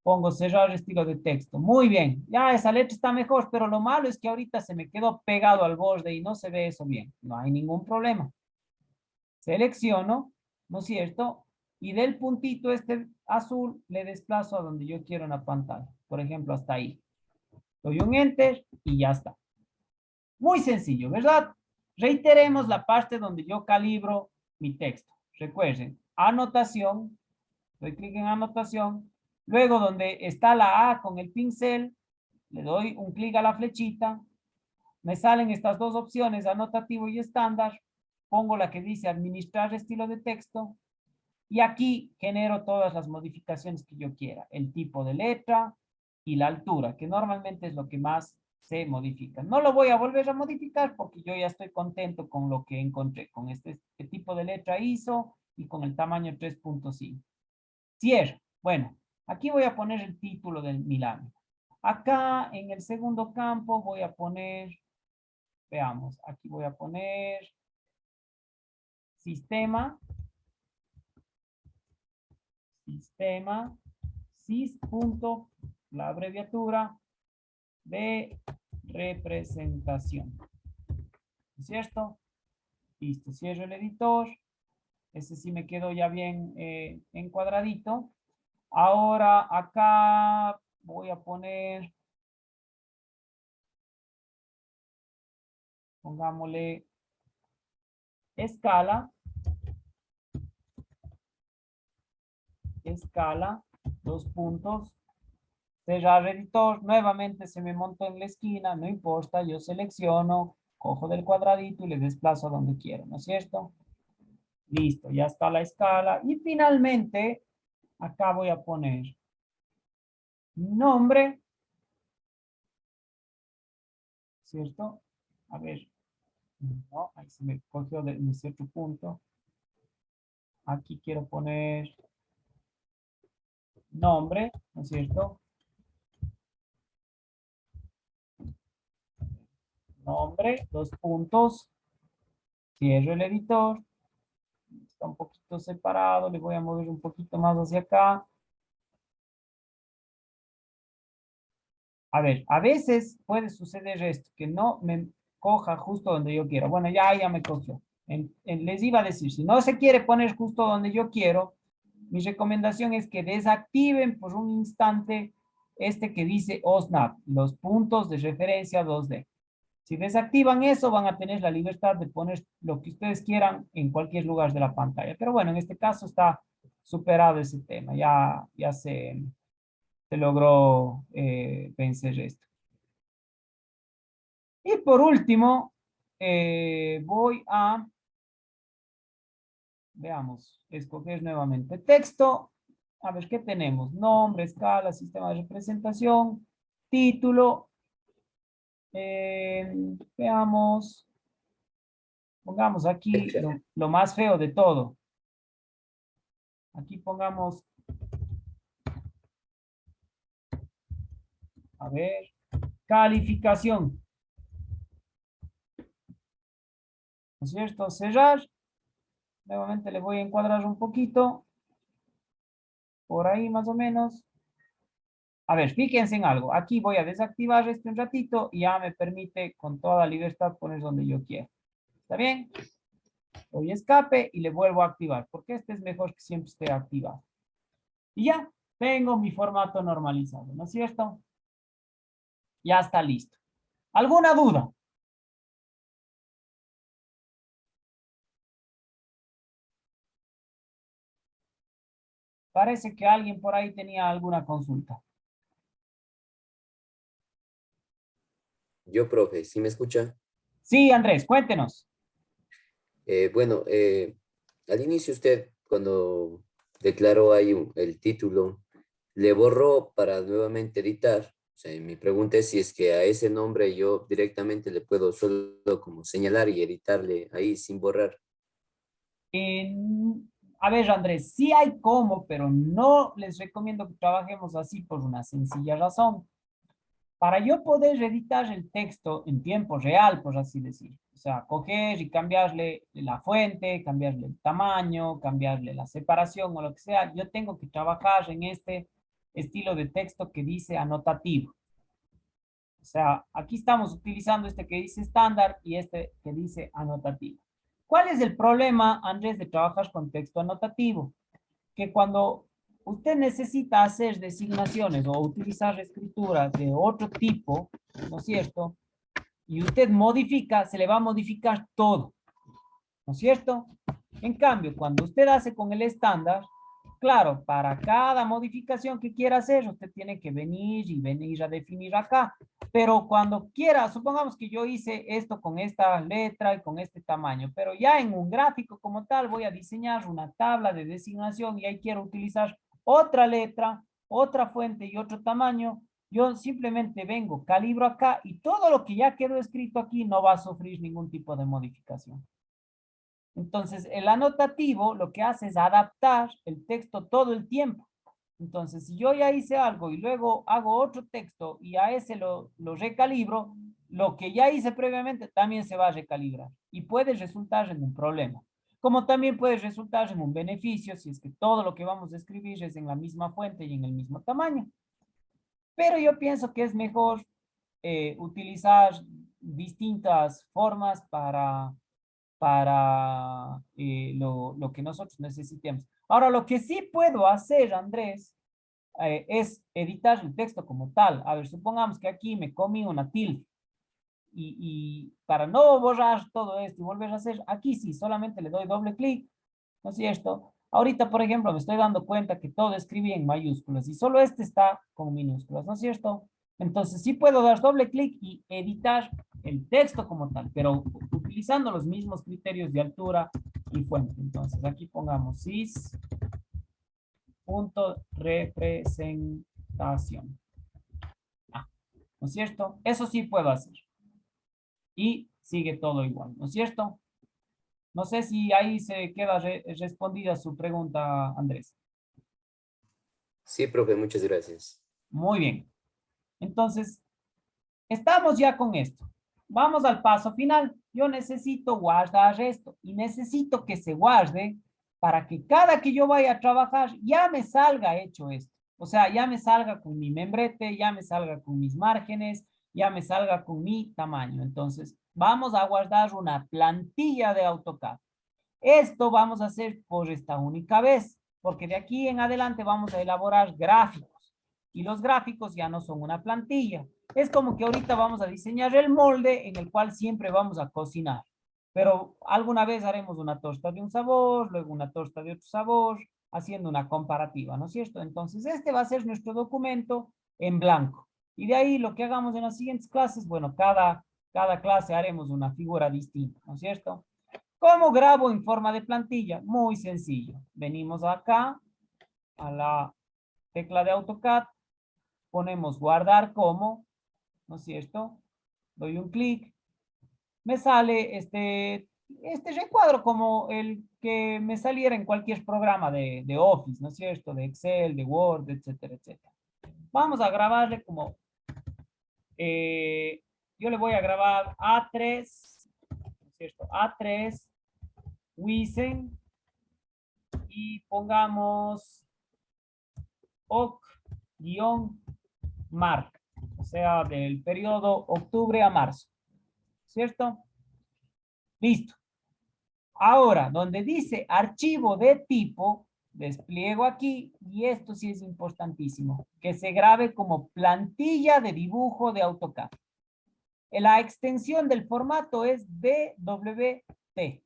Pongo cerrar estilo de texto. Muy bien. Ya esa letra está mejor, pero lo malo es que ahorita se me quedó pegado al borde y no se ve eso bien. No hay ningún problema. Selecciono, ¿no es cierto? Y del puntito este azul le desplazo a donde yo quiero en la pantalla. Por ejemplo, hasta ahí. Doy un enter y ya está. Muy sencillo, ¿verdad? Reiteremos la parte donde yo calibro mi texto. Recuerden, anotación. Doy clic en anotación. Luego donde está la A con el pincel, le doy un clic a la flechita. Me salen estas dos opciones, anotativo y estándar. Pongo la que dice administrar estilo de texto. Y aquí genero todas las modificaciones que yo quiera. El tipo de letra y la altura, que normalmente es lo que más se modifica. No lo voy a volver a modificar porque yo ya estoy contento con lo que encontré. Con este tipo de letra ISO y con el tamaño 3.5. Cierra. Bueno, aquí voy a poner el título de mi lámina. Acá en el segundo campo voy a poner, veamos, aquí voy a poner sistema, sys. La abreviatura de representación. ¿No es cierto? Listo, cierro el editor. Ese sí me quedó ya bien encuadradito. Ahora acá voy a poner, pongámosle escala, dos puntos, cerrar editor, nuevamente se me montó en la esquina, no importa, yo selecciono, cojo del cuadradito y le desplazo a donde quiero, ¿no es cierto? Listo, ya está la escala. Y finalmente, acá voy a poner nombre, ¿cierto? A ver, no, ahí se me cogió de cierto punto. Aquí quiero poner nombre, ¿no es cierto? Nombre, dos puntos, cierro el editor, está un poquito separado, le voy a mover un poquito más hacia acá. A ver, a veces puede suceder esto, que no me coja justo donde yo quiero. Bueno, ya me cogió. Les iba a decir, si no se quiere poner justo donde yo quiero, mi recomendación es que desactiven por un instante este que dice OSNAP, los puntos de referencia 2D. Si desactivan eso, van a tener la libertad de poner lo que ustedes quieran en cualquier lugar de la pantalla. Pero bueno, en este caso está superado ese tema. Ya se logró vencer esto. Y por último, voy a, veamos, escoger nuevamente texto. A ver, ¿qué tenemos? Nombre, escala, sistema de representación, título. Veamos. Pongamos aquí lo más feo de todo. Aquí pongamos, a ver, calificación. ¿No es cierto? Cerrar. Nuevamente le voy a encuadrar un poquito. Por ahí más o menos. A ver, fíjense en algo. Aquí voy a desactivar esto un ratito y ya me permite con toda libertad poner donde yo quiera. ¿Está bien? Doy escape y le vuelvo a activar, porque este es mejor que siempre esté activado. Y ya, tengo mi formato normalizado, ¿no es cierto? Ya está listo. ¿Alguna duda? Parece que alguien por ahí tenía alguna consulta. Yo, profe, ¿sí me escucha? Sí, Andrés, cuéntenos. Bueno, al inicio usted, cuando declaró ahí el título, le borró para nuevamente editar. O sea, mi pregunta es si es que a ese nombre yo directamente le puedo solo como señalar y editarle ahí sin borrar. A ver, Andrés, sí hay cómo, pero no les recomiendo que trabajemos así por una sencilla razón. Para yo poder editar el texto en tiempo real, por así decir, o sea, coger y cambiarle la fuente, cambiarle el tamaño, cambiarle la separación o lo que sea, yo tengo que trabajar en este estilo de texto que dice anotativo. O sea, aquí estamos utilizando este que dice estándar y este que dice anotativo. ¿Cuál es el problema, Andrés, de trabajar con texto anotativo? Que cuando usted necesita hacer designaciones o utilizar escritura de otro tipo, ¿no es cierto? Y usted modifica, se le va a modificar todo, ¿no es cierto? En cambio, cuando usted hace con el estándar, claro, para cada modificación que quiera hacer, usted tiene que venir a definir acá. Pero cuando quiera, supongamos que yo hice esto con esta letra y con este tamaño, pero ya en un gráfico como tal voy a diseñar una tabla de designación y ahí quiero utilizar otra letra, otra fuente y otro tamaño. Yo simplemente vengo, calibro acá y todo lo que ya quedó escrito aquí no va a sufrir ningún tipo de modificación. Entonces, el anotativo lo que hace es adaptar el texto todo el tiempo. Entonces, si yo ya hice algo y luego hago otro texto y a ese lo recalibro, lo que ya hice previamente también se va a recalibrar y puede resultar en un problema. Como también puede resultar en un beneficio si es que todo lo que vamos a escribir es en la misma fuente y en el mismo tamaño. Pero yo pienso que es mejor utilizar distintas formas para lo que nosotros necesitemos. Ahora, lo que sí puedo hacer, Andrés, es editar el texto como tal. A ver, supongamos que aquí me comí una tilde. Y para no borrar todo esto y volver a hacer, aquí sí, solamente le doy doble clic, ¿no es cierto? Ahorita, por ejemplo, me estoy dando cuenta que todo escribí en mayúsculas y solo este está con minúsculas, ¿no es cierto? Entonces sí puedo dar doble clic y editar el texto como tal, pero utilizando los mismos criterios de altura y fuente. Entonces aquí pongamos sys.representación. ¿No es cierto? Eso sí puedo hacer. Y sigue todo igual, ¿no es cierto? No sé si ahí se queda respondida su pregunta, Andrés. Sí, profe, muchas gracias. Muy bien. Entonces, estamos ya con esto. Vamos al paso final. Yo necesito guardar esto y necesito que se guarde para que cada que yo vaya a trabajar ya me salga hecho esto. O sea, ya me salga con mi membrete, ya me salga con mis márgenes, ya me salga con mi tamaño. Entonces, vamos a guardar una plantilla de AutoCAD. Esto vamos a hacer por esta única vez, porque de aquí en adelante vamos a elaborar gráficos. Y los gráficos ya no son una plantilla. Es como que ahorita vamos a diseñar el molde en el cual siempre vamos a cocinar. Pero alguna vez haremos una tosta de un sabor, luego una tosta de otro sabor, haciendo una comparativa, ¿no es cierto? Entonces, este va a ser nuestro documento en blanco. Y de ahí lo que hagamos en las siguientes clases, bueno, cada clase haremos una figura distinta, ¿no es cierto? ¿Cómo grabo en forma de plantilla? Muy sencillo. Venimos acá a la tecla de AutoCAD, ponemos guardar como, ¿no es cierto? Doy un clic, me sale este recuadro como el que me saliera en cualquier programa de Office, ¿no es cierto? De Excel, de Word, etcétera, etcétera. Vamos a grabarle como, yo le voy a grabar A3, ¿no es cierto? A3, Wisen, y pongamos OC-MARC, o sea, del periodo octubre a marzo, ¿cierto? Listo. Ahora, donde dice archivo de tipo, despliego aquí, y esto sí es importantísimo, que se grabe como plantilla de dibujo de AutoCAD. La extensión del formato es DWT,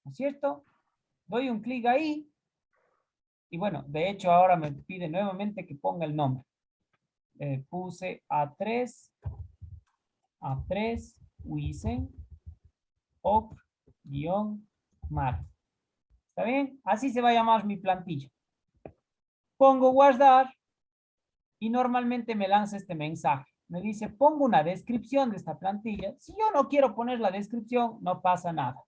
¿no es cierto? Doy un clic ahí, y bueno, de hecho ahora me pide nuevamente que ponga el nombre. Puse A3, Wisen, OC-MARC. ¿Está bien? Así se va a llamar mi plantilla. Pongo guardar y normalmente me lanza este mensaje. Me dice, pongo una descripción de esta plantilla. Si yo no quiero poner la descripción, no pasa nada.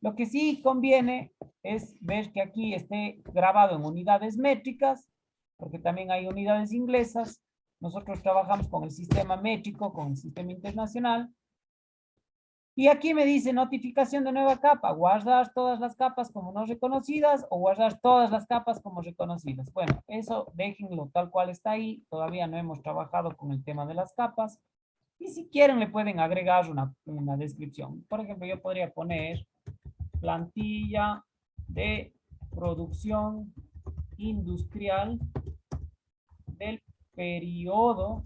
Lo que sí conviene es ver que aquí esté grabado en unidades métricas, porque también hay unidades inglesas. Nosotros trabajamos con el sistema métrico, con el sistema internacional. Y aquí me dice notificación de nueva capa, guardar todas las capas como no reconocidas o guardar todas las capas como reconocidas. Bueno, eso déjenlo tal cual está ahí. Todavía no hemos trabajado con el tema de las capas. Y si quieren le pueden agregar una descripción. Por ejemplo, yo podría poner plantilla de producción industrial del periodo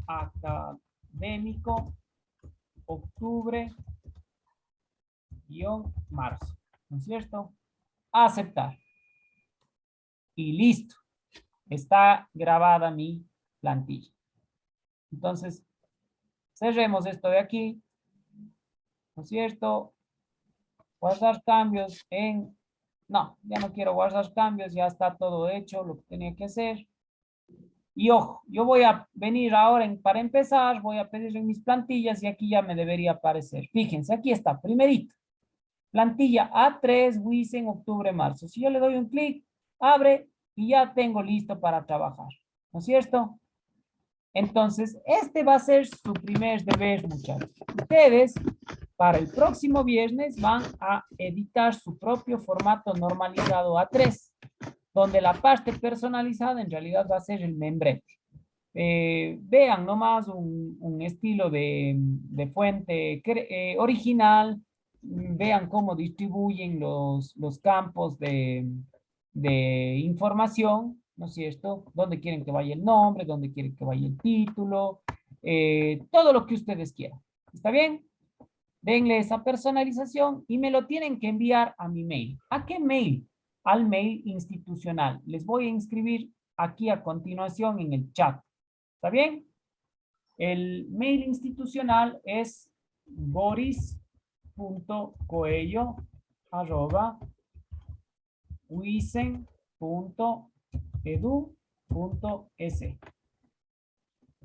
académico octubre-marzo, ¿no es cierto? Aceptar. Y listo. Está grabada mi plantilla. Entonces, cerremos esto de aquí, ¿no es cierto? Guardar cambios en... No, ya no quiero guardar cambios, ya está todo hecho, lo que tenía que hacer. Y ojo, yo voy a venir ahora, para empezar, voy a pedir en mis plantillas y aquí ya me debería aparecer. Fíjense, aquí está, primerito. Plantilla A3, Wisen, octubre, marzo. Si yo le doy un clic, abre y ya tengo listo para trabajar. ¿No es cierto? Entonces, este va a ser su primer deber, muchachos. Ustedes, para el próximo viernes, van a editar su propio formato normalizado A3, donde la parte personalizada en realidad va a ser el membrete. Vean nomás un estilo de fuente original, vean cómo distribuyen los campos de información, ¿no es cierto? Dónde quieren que vaya el nombre, dónde quieren que vaya el título, todo lo que ustedes quieran. ¿Está bien? Denle esa personalización y me lo tienen que enviar a mi mail. ¿A qué mail? Al mail institucional. Les voy a inscribir aquí a continuación en el chat. ¿Está bien? El mail institucional es boris.coello@wisen.edu.es.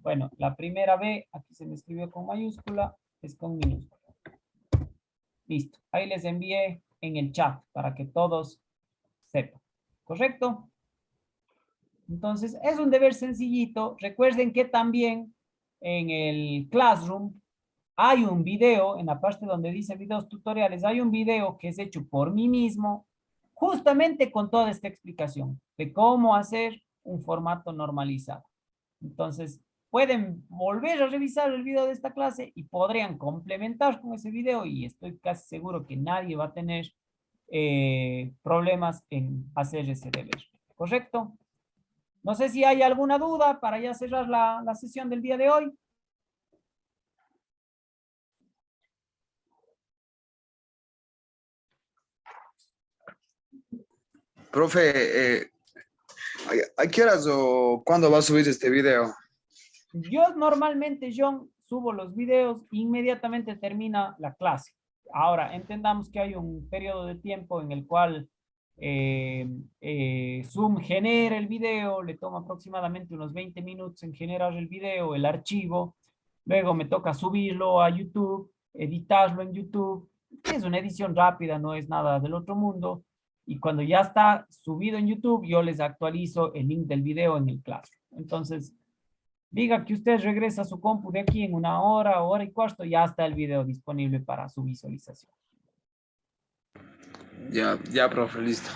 Bueno, la primera B, aquí se me escribió con mayúscula, es con minúscula. Listo. Ahí les envié en el chat para que todos sepan. ¿Correcto? Entonces, es un deber sencillito. Recuerden que también en el Classroom hay un video, en la parte donde dice videos tutoriales, hay un video que es hecho por mí mismo, justamente con toda esta explicación de cómo hacer un formato normalizado. Entonces, pueden volver a revisar el video de esta clase y podrían complementar con ese video y estoy casi seguro que nadie va a tener problemas en hacer ese deber. ¿Correcto? No sé si hay alguna duda para ya cerrar la sesión del día de hoy. Profe, ¿a qué horas o cuándo va a subir este video? Yo normalmente, John, subo los videos e inmediatamente termina la clase. Ahora, entendamos que hay un periodo de tiempo en el cual Zoom genera el video, le toma aproximadamente unos 20 minutos en generar el video, el archivo, luego me toca subirlo a YouTube, editarlo en YouTube. Es una edición rápida, no es nada del otro mundo. Y cuando ya está subido en YouTube, yo les actualizo el link del video en el Classroom. Entonces, diga que usted regresa a su compu de aquí en una hora, hora y cuarto, ya está el video disponible para su visualización. Ya, profe, listo.